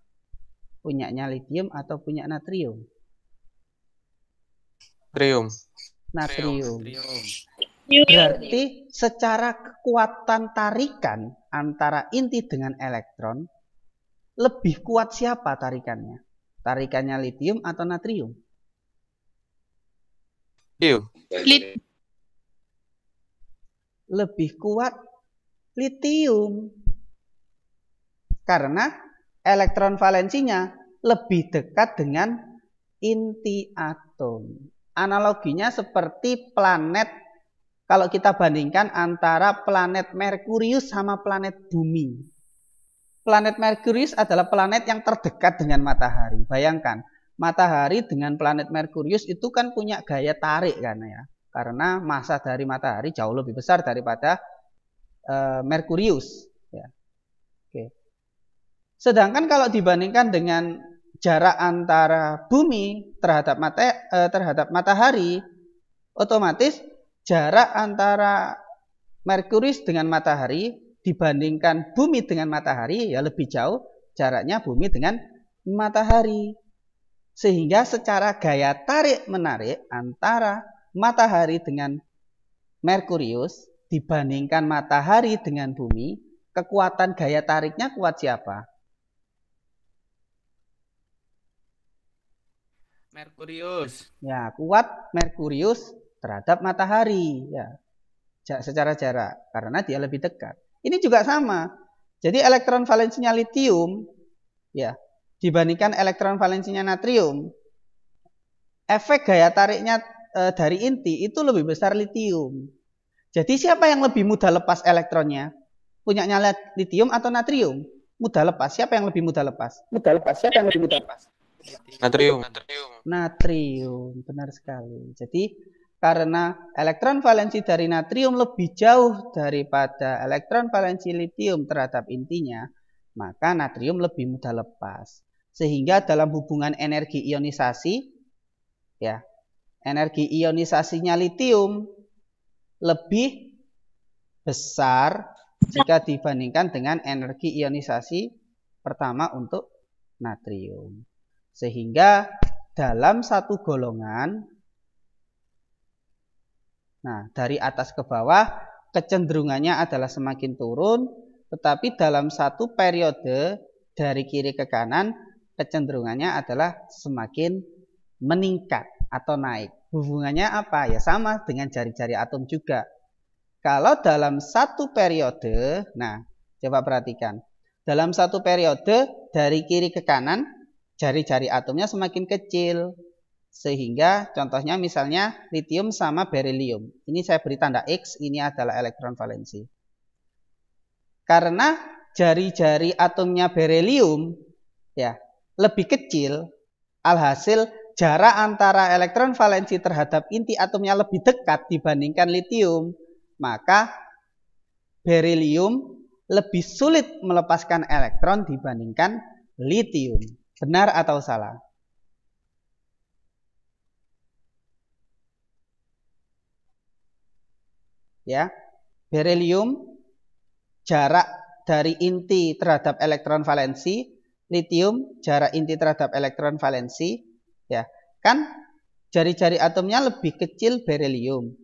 Speaker 1: Punyanya litium atau punya natrium?
Speaker 4: Natrium.
Speaker 1: Natrium.
Speaker 3: Natrium.
Speaker 1: Berarti secara kekuatan tarikan antara inti dengan elektron, lebih kuat siapa tarikannya? Tarikannya litium atau natrium?
Speaker 4: Litium.
Speaker 1: Lebih kuat litium. Karena elektron valensinya lebih dekat dengan inti atom. Analoginya seperti planet. Kalau kita bandingkan antara planet Merkurius sama planet Bumi. Planet Merkurius adalah planet yang terdekat dengan matahari. Bayangkan, matahari dengan planet Merkurius itu kan punya gaya tarik kan ya. Karena massa dari matahari jauh lebih besar daripada Merkurius. Ya. Oke. Sedangkan kalau dibandingkan dengan jarak antara bumi terhadap matahari, otomatis jarak antara Merkurius dengan matahari dibandingkan bumi dengan matahari ya lebih jauh jaraknya bumi dengan matahari. Sehingga secara gaya tarik-menarik antara matahari dengan Merkurius dibandingkan matahari dengan bumi, kekuatan gaya tariknya kuat siapa?
Speaker 3: Merkurius.
Speaker 1: Ya, kuat Merkurius terhadap matahari ya. Secara jarak karena dia lebih dekat. Ini juga sama. Jadi elektron valensinya litium ya dibandingkan elektron valensinya natrium, efek gaya tariknya dari inti itu lebih besar litium. Jadi siapa yang lebih mudah lepas elektronnya? Punyanya litium atau natrium? Mudah lepas. Siapa yang lebih mudah lepas? Mudah lepas. Siapa yang lebih mudah lepas?
Speaker 4: Natrium.
Speaker 1: Natrium, benar sekali. Jadi karena elektron valensi dari natrium lebih jauh daripada elektron valensi litium terhadap intinya, maka natrium lebih mudah lepas. Sehingga dalam hubungan energi ionisasi, ya, energi ionisasinya litium lebih besar jika dibandingkan dengan energi ionisasi pertama untuk natrium. Sehingga dalam satu golongan, nah dari atas ke bawah kecenderungannya adalah semakin turun, tetapi dalam satu periode dari kiri ke kanan kecenderungannya adalah semakin meningkat atau naik. Hubungannya apa? Ya sama dengan jari-jari atom juga. Kalau dalam satu periode, nah coba perhatikan. Dalam satu periode dari kiri ke kanan, jari-jari atomnya semakin kecil. Sehingga contohnya misalnya litium sama berilium. Ini saya beri tanda X, ini adalah elektron valensi. Karena jari-jari atomnya berilium ya lebih kecil, alhasil jarak antara elektron valensi terhadap inti atomnya lebih dekat dibandingkan litium, maka berilium lebih sulit melepaskan elektron dibandingkan litium. Benar atau salah? Ya, berilium jarak dari inti terhadap elektron valensi, litium jarak inti terhadap elektron valensi, ya kan jari-jari atomnya lebih kecil berilium,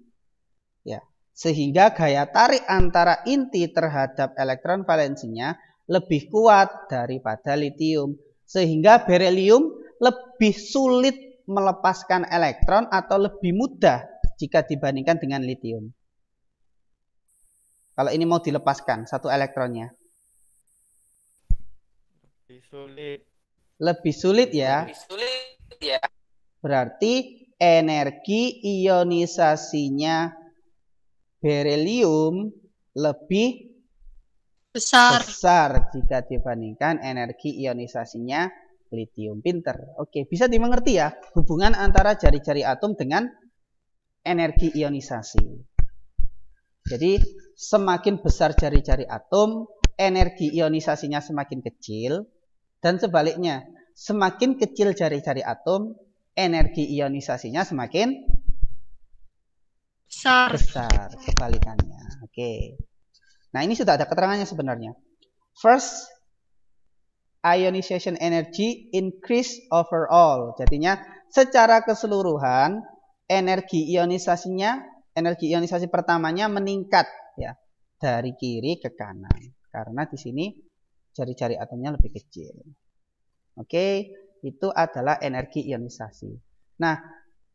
Speaker 1: Sehingga gaya tarik antara inti terhadap elektron valensinya lebih kuat daripada litium. Sehingga berelium lebih sulit melepaskan elektron atau lebih mudah jika dibandingkan dengan litium. Kalau ini mau dilepaskan satu elektronnya.
Speaker 3: Lebih sulit.
Speaker 1: Lebih sulit ya. Berarti energi ionisasinya berelium lebih
Speaker 2: Besar.
Speaker 1: jika dibandingkan energi ionisasinya litium. Pinter. Oke, bisa dimengerti ya hubungan antara jari-jari atom dengan energi ionisasi. Jadi semakin besar jari-jari atom, energi ionisasinya semakin kecil, dan sebaliknya, semakin kecil jari-jari atom, energi ionisasinya semakin besar. Kebalikannya. Oke. Nah, ini sudah ada keterangannya sebenarnya. First, ionization energy increase overall. Jadinya secara keseluruhan energi ionisasi pertamanya meningkat ya dari kiri ke kanan. Karena di sini jari-jari atomnya lebih kecil. Oke, itu adalah energi ionisasi. Nah,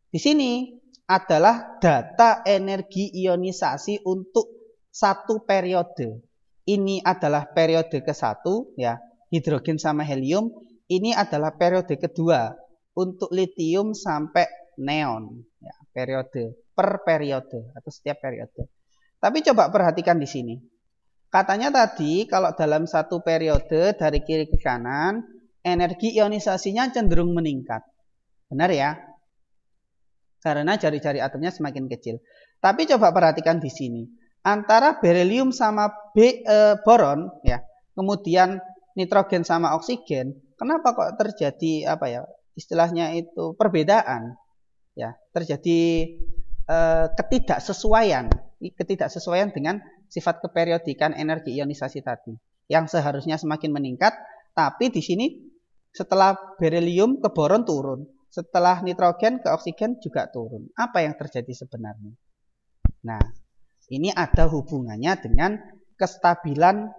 Speaker 1: di sini adalah data energi ionisasi untuk satu periode. Ini adalah periode ke-1 ya, hidrogen sama helium. Ini adalah periode kedua untuk litium sampai neon ya, periode per periode atau setiap periode. Tapi coba perhatikan di sini. Katanya tadi kalau dalam satu periode dari kiri ke kanan, energi ionisasinya cenderung meningkat. Benar ya? Karena jari-jari atomnya semakin kecil. Tapi coba perhatikan di sini. Antara berelium sama boron ya, kemudian nitrogen sama oksigen, kenapa kok terjadi istilahnya itu perbedaan? Ya, terjadi ketidaksesuaian dengan sifat keperiodikan energi ionisasi tadi yang seharusnya semakin meningkat, tapi di sini setelah berelium ke boron turun, setelah nitrogen ke oksigen juga turun. Apa yang terjadi sebenarnya? Nah, ini ada hubungannya dengan kestabilan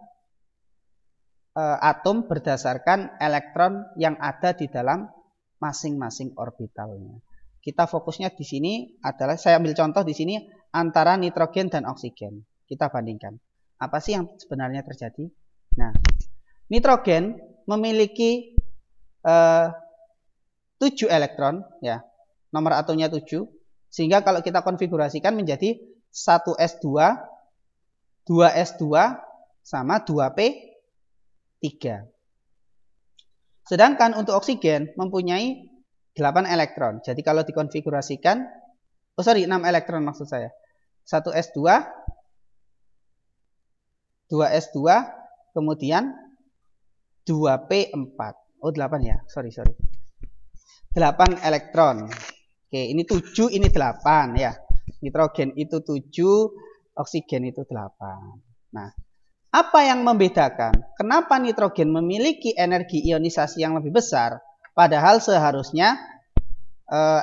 Speaker 1: atom berdasarkan elektron yang ada di dalam masing-masing orbitalnya. Kita fokusnya di sini adalah, saya ambil contoh di sini antara nitrogen dan oksigen. Kita bandingkan. Apa sih yang sebenarnya terjadi? Nah, nitrogen memiliki 7 elektron, ya, nomor atomnya 7, sehingga kalau kita konfigurasikan menjadi 1s2, 2s2 sama 2p3. Sedangkan untuk oksigen mempunyai 8 elektron. Jadi kalau dikonfigurasikan, 6 elektron maksud saya. 1s2, 2s2, kemudian 2p4. Oh, 8 ya. Sorry. 8 elektron. Oke, ini 7, ini 8 ya. Nitrogen itu 7, oksigen itu 8. Nah, apa yang membedakan? Kenapa nitrogen memiliki energi ionisasi yang lebih besar? Padahal seharusnya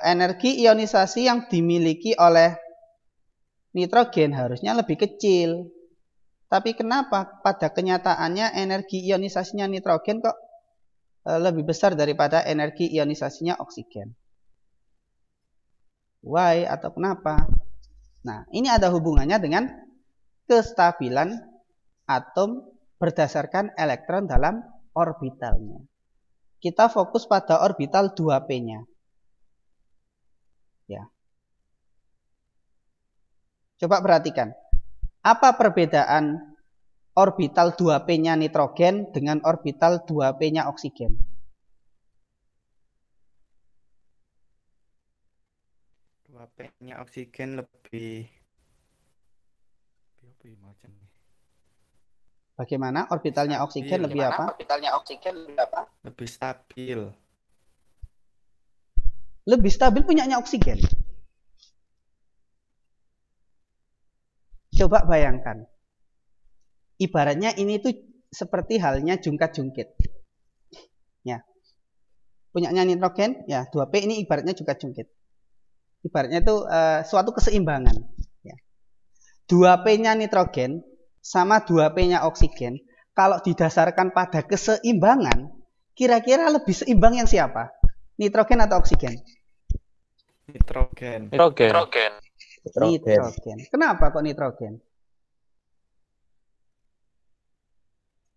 Speaker 1: energi ionisasi yang dimiliki oleh nitrogen harusnya lebih kecil. Tapi kenapa pada kenyataannya energi ionisasinya nitrogen kok lebih besar daripada energi ionisasinya oksigen? Why atau kenapa? Nah, ini ada hubungannya dengan kestabilan atom berdasarkan elektron dalam orbitalnya. Kita fokus pada orbital 2p-nya. Ya. Coba perhatikan. Apa perbedaan orbital 2p-nya nitrogen dengan orbital 2p-nya oksigen?
Speaker 3: P-nya oksigen lebih macam nih.
Speaker 1: Bagaimana orbitalnya oksigen lebih apa?
Speaker 3: Lebih stabil.
Speaker 1: Lebih stabil punyanya oksigen. Coba bayangkan. Ibaratnya ini tuh seperti halnya jungkat-jungkit. Ya. Punyanya nitrogen, ya 2p ini ibaratnya jungkat-jungkit. Ibaratnya itu suatu keseimbangan. Ya. 2P-nya nitrogen sama 2P-nya oksigen, kalau didasarkan pada keseimbangan, kira-kira lebih seimbang yang siapa? Nitrogen atau oksigen?
Speaker 3: Nitrogen.
Speaker 1: Nitrogen. Kenapa kok nitrogen?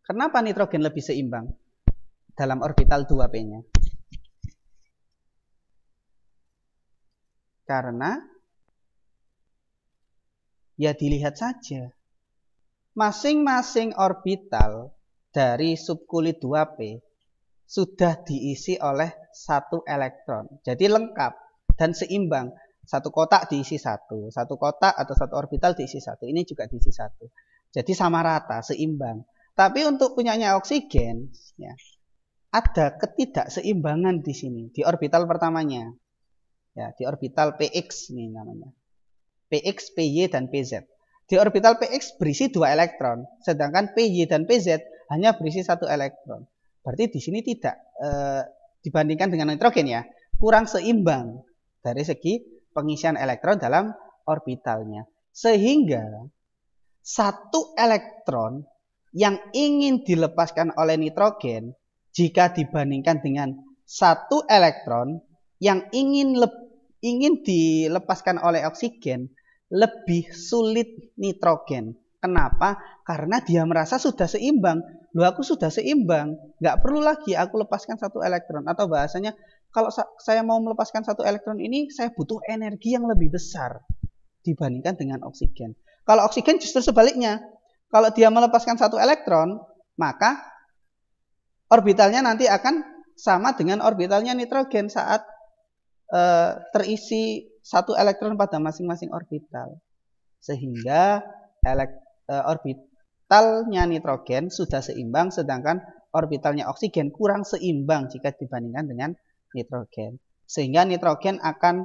Speaker 1: Kenapa nitrogen lebih seimbang dalam orbital 2P-nya? Karena ya dilihat saja. Masing-masing orbital dari subkulit 2P sudah diisi oleh 1 elektron. Jadi lengkap dan seimbang. Satu kotak diisi 1, satu kotak atau satu orbital diisi 1. Ini juga diisi 1. Jadi sama rata, seimbang. Tapi untuk punyanya oksigen, ya, ada ketidakseimbangan di sini, di orbital pertamanya. Ya, di orbital PX ini namanya. PX, PY, dan PZ. Di orbital PX berisi 2 elektron, sedangkan PY dan PZ hanya berisi 1 elektron. Berarti di sini tidak dibandingkan dengan nitrogen ya, kurang seimbang dari segi pengisian elektron dalam orbitalnya. Sehingga 1 elektron yang ingin dilepaskan oleh nitrogen jika dibandingkan dengan 1 elektron yang ingin dilepaskan oleh oksigen, lebih sulit nitrogen. Kenapa? Karena dia merasa sudah seimbang. Loh, aku sudah seimbang, nggak perlu lagi aku lepaskan 1 elektron. Atau bahasanya, kalau saya mau melepaskan 1 elektron ini, saya butuh energi yang lebih besar dibandingkan dengan oksigen. Kalau oksigen justru sebaliknya. Kalau dia melepaskan 1 elektron, maka orbitalnya nanti akan sama dengan orbitalnya nitrogen saat terisi 1 elektron pada masing-masing orbital. Sehingga orbitalnya nitrogen sudah seimbang, sedangkan orbitalnya oksigen kurang seimbang jika dibandingkan dengan nitrogen. Sehingga nitrogen akan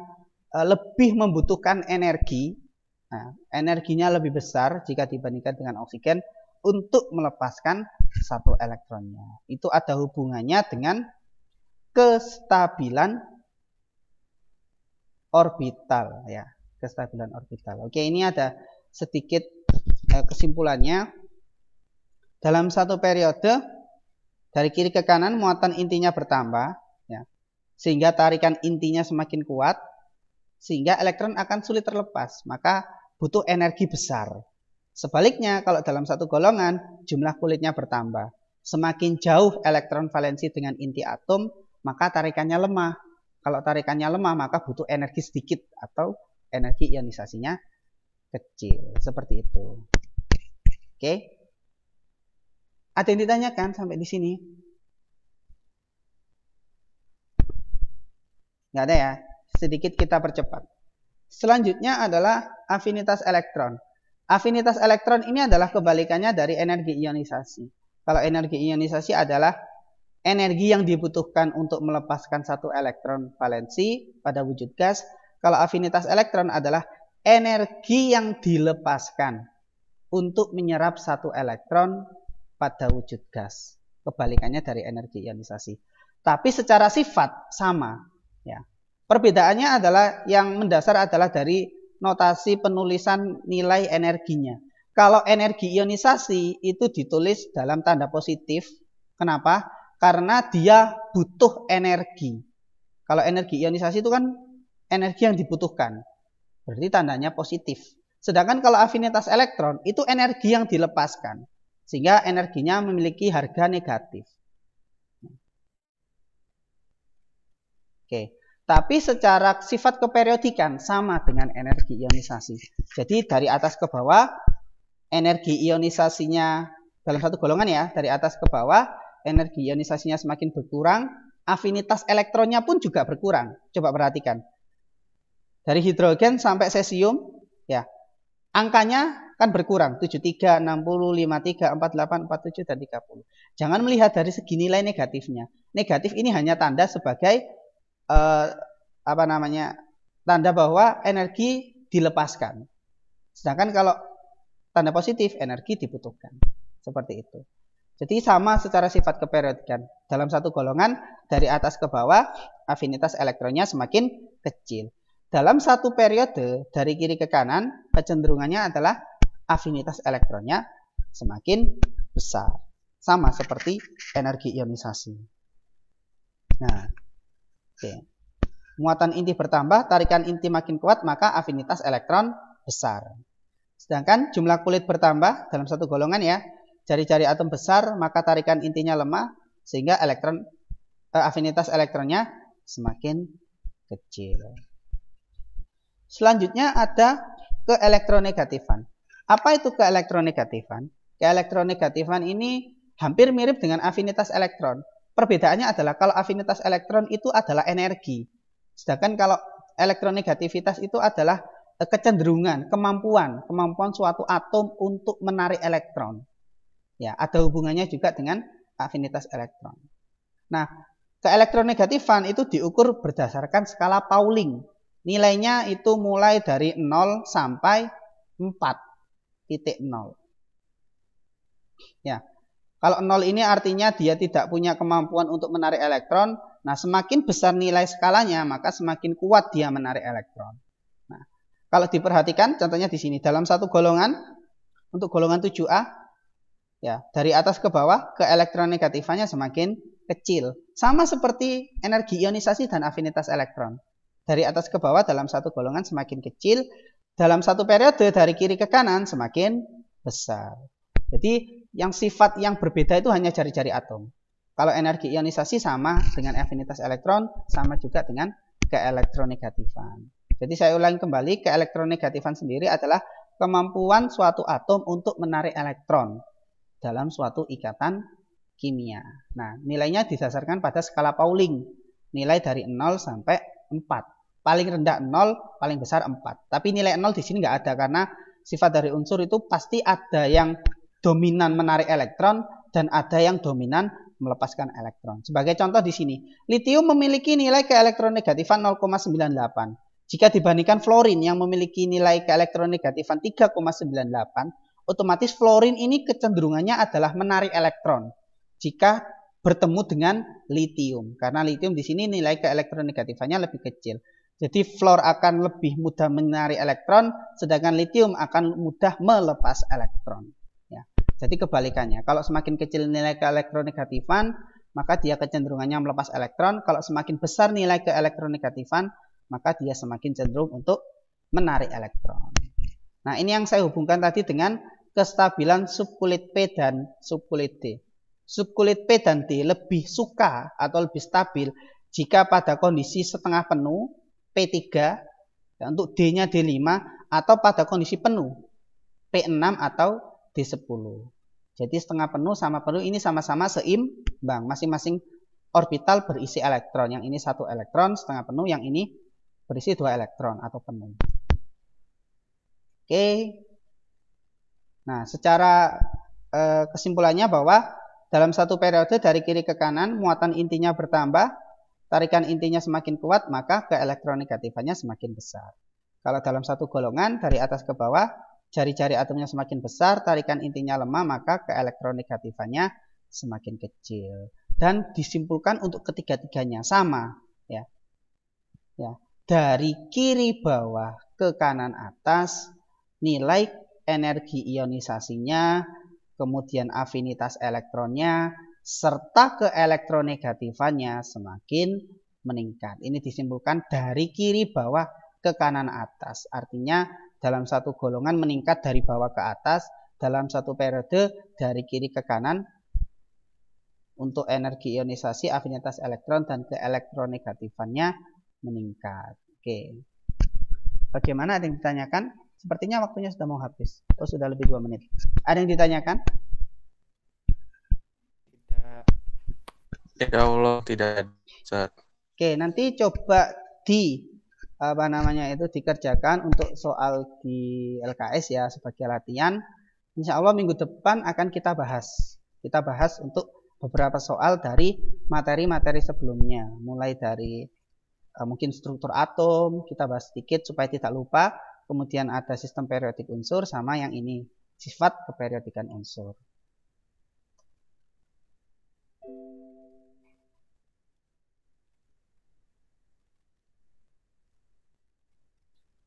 Speaker 1: lebih membutuhkan energi. Nah, energinya lebih besar jika dibandingkan dengan oksigen untuk melepaskan 1 elektronnya. Itu ada hubungannya dengan kestabilan orbital ya, kestabilan orbital. Oke, ini ada sedikit kesimpulannya. Dalam satu periode dari kiri ke kanan muatan intinya bertambah ya, sehingga tarikan intinya semakin kuat, sehingga elektron akan sulit terlepas, maka butuh energi besar. Sebaliknya, kalau dalam satu golongan jumlah kulitnya bertambah, semakin jauh elektron valensi dengan inti atom, maka tarikannya lemah. Kalau tarikannya lemah, maka butuh energi sedikit atau energi ionisasinya kecil. Seperti itu. Oke. Ada yang ditanyakan sampai di sini? Nggak ada ya? Sedikit kita percepat. Selanjutnya adalah afinitas elektron. Afinitas elektron ini adalah kebalikannya dari energi ionisasi. Kalau energi ionisasi adalah energi yang dibutuhkan untuk melepaskan 1 elektron valensi pada wujud gas. Kalau afinitas elektron adalah energi yang dilepaskan untuk menyerap 1 elektron pada wujud gas. Kebalikannya dari energi ionisasi. Tapi secara sifat sama. Ya. Perbedaannya adalah yang mendasar adalah dari notasi penulisan nilai energinya. Kalau energi ionisasi itu ditulis dalam tanda positif. Kenapa? Karena dia butuh energi. Kalau energi ionisasi itu kan energi yang dibutuhkan. Berarti tandanya positif. Sedangkan kalau afinitas elektron itu energi yang dilepaskan. Sehingga energinya memiliki harga negatif. Oke. Tapi secara sifat keperiodikan sama dengan energi ionisasi. Jadi dari atas ke bawah energi ionisasinya dalam satu golongan ya, dari atas ke bawah energi ionisasinya semakin berkurang, afinitas elektronnya pun juga berkurang. Coba perhatikan. Dari hidrogen sampai cesium, ya, angkanya kan berkurang. 73, 60, 53, 48, 47, dan 30. Jangan melihat dari segi nilai negatifnya. Negatif ini hanya tanda sebagai tanda bahwa energi dilepaskan. Sedangkan kalau tanda positif, energi dibutuhkan. Seperti itu. Jadi sama secara sifat keperiodikan. Dalam satu golongan dari atas ke bawah afinitas elektronnya semakin kecil. Dalam satu periode dari kiri ke kanan kecenderungannya adalah afinitas elektronnya semakin besar. Sama seperti energi ionisasi. Nah, oke. Muatan inti bertambah, tarikan inti makin kuat, maka afinitas elektron besar. Sedangkan jumlah kulit bertambah dalam satu golongan ya, jari-jari atom besar, maka tarikan intinya lemah, sehingga afinitas elektronnya semakin kecil. Selanjutnya ada keelektronegatifan. Apa itu keelektronegatifan? Keelektronegatifan ini hampir mirip dengan afinitas elektron. Perbedaannya adalah kalau afinitas elektron itu adalah energi. Sedangkan kalau elektronegativitas itu adalah kecenderungan, kemampuan suatu atom untuk menarik elektron. Ya, ada hubungannya juga dengan afinitas elektron. Nah, keelektronegatifan itu diukur berdasarkan skala Pauling. Nilainya itu mulai dari 0 sampai 4.0. Ya. Kalau 0 ini artinya dia tidak punya kemampuan untuk menarik elektron. Nah, semakin besar nilai skalanya, maka semakin kuat dia menarik elektron. Nah, kalau diperhatikan contohnya di sini dalam satu golongan, untuk golongan 7A, ya, dari atas ke bawah keelektronegatifannya semakin kecil. Sama seperti energi ionisasi dan afinitas elektron. Dari atas ke bawah dalam satu golongan semakin kecil, dalam satu periode dari kiri ke kanan semakin besar. Jadi yang sifat yang berbeda itu hanya jari-jari atom. Kalau energi ionisasi sama dengan afinitas elektron, sama juga dengan keelektronegatifan. Jadi saya ulangi kembali, keelektronegatifan sendiri adalah kemampuan suatu atom untuk menarik elektron dalam suatu ikatan kimia. Nah, nilainya didasarkan pada skala Pauling. Nilai dari 0 sampai 4. Paling rendah 0, paling besar 4. Tapi nilai 0 di sini nggak ada karena sifat dari unsur itu pasti ada yang dominan menarik elektron dan ada yang dominan melepaskan elektron. Sebagai contoh di sini, litium memiliki nilai keelektronegatifan 0,98. Jika dibandingkan fluorin yang memiliki nilai keelektronegatifan 3,98, otomatis fluorin ini kecenderungannya adalah menarik elektron jika bertemu dengan litium. Karena litium di sini nilai keelektronegatifannya lebih kecil. Jadi fluor akan lebih mudah menarik elektron, sedangkan litium akan mudah melepas elektron. Ya. Jadi kebalikannya, kalau semakin kecil nilai keelektronegatifan, maka dia kecenderungannya melepas elektron. Kalau semakin besar nilai keelektronegatifan, maka dia semakin cenderung untuk menarik elektron. Nah, ini yang saya hubungkan tadi dengan kestabilan subkulit P dan subkulit D. Subkulit P dan D lebih suka atau lebih stabil jika pada kondisi setengah penuh P3, ya, untuk D-nya D5, atau pada kondisi penuh P6 atau D10. Jadi setengah penuh sama penuh ini sama-sama seimbang. Masing-masing orbital berisi elektron. Yang ini 1 elektron, setengah penuh. Yang ini berisi 2 elektron atau penuh. Oke. Nah, secara kesimpulannya bahwa dalam satu periode dari kiri ke kanan, muatan intinya bertambah, tarikan intinya semakin kuat, maka keelektronegatifannya semakin besar. Kalau dalam satu golongan dari atas ke bawah, jari-jari atomnya semakin besar, tarikan intinya lemah, maka keelektronegatifannya semakin kecil. Dan disimpulkan untuk ketiga-tiganya sama, ya. Ya, dari kiri bawah ke kanan atas, nilai energi ionisasinya, kemudian afinitas elektronnya, serta keelektronegatifannya semakin meningkat. Ini disimpulkan dari kiri bawah ke kanan atas. Artinya dalam satu golongan meningkat dari bawah ke atas, dalam satu periode dari kiri ke kanan untuk energi ionisasi, afinitas elektron, dan keelektronegatifannya meningkat. Oke. Bagaimana, ada yang ditanyakan? Sepertinya waktunya sudah mau habis. Oh, sudah lebih 2 menit. Ada yang ditanyakan?
Speaker 4: Ya Allah, tidak ada.
Speaker 1: Oke, nanti coba dikerjakan untuk soal di LKS ya sebagai latihan. Insya Allah minggu depan akan kita bahas. Kita bahas untuk beberapa soal dari materi-materi sebelumnya. Mulai dari mungkin struktur atom, kita bahas sedikit supaya tidak lupa. Kemudian ada sistem periodik unsur sama yang ini, sifat keperiodikan unsur.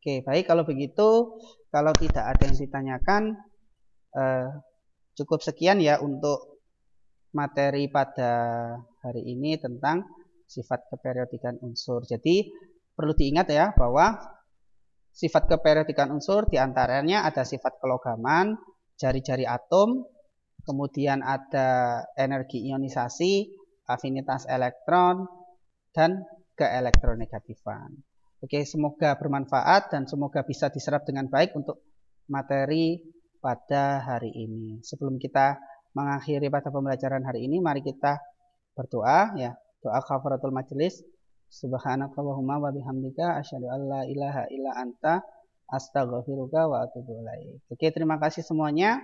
Speaker 1: Oke, baik, kalau begitu, kalau tidak ada yang ditanyakan, Cukup sekian ya untuk materi pada hari ini tentang sifat keperiodikan unsur. Jadi perlu diingat ya bahwa sifat keperiodikan unsur diantaranya ada sifat kelogaman, jari-jari atom, kemudian ada energi ionisasi, afinitas elektron, dan keelektronegatifan. Oke, semoga bermanfaat dan semoga bisa diserap dengan baik untuk materi pada hari ini. Sebelum kita mengakhiri pada pembelajaran hari ini, mari kita berdoa ya. Doa kafaratul majelis. Subhanakallahumma wa bihamdika asyhadu an la ilaha illa anta astaghfiruka wa atubu ilaik. Oke, terima kasih semuanya.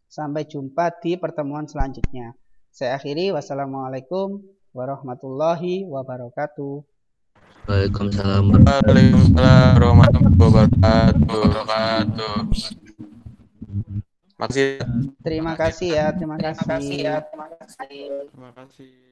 Speaker 1: Sampai jumpa di pertemuan selanjutnya. Saya akhiri. Wassalamualaikum warahmatullahi wabarakatuh.
Speaker 4: Waalaikumsalam warahmatullahi wabarakatuh.
Speaker 1: Terima kasih ya. Terima kasih.
Speaker 3: Terima kasih.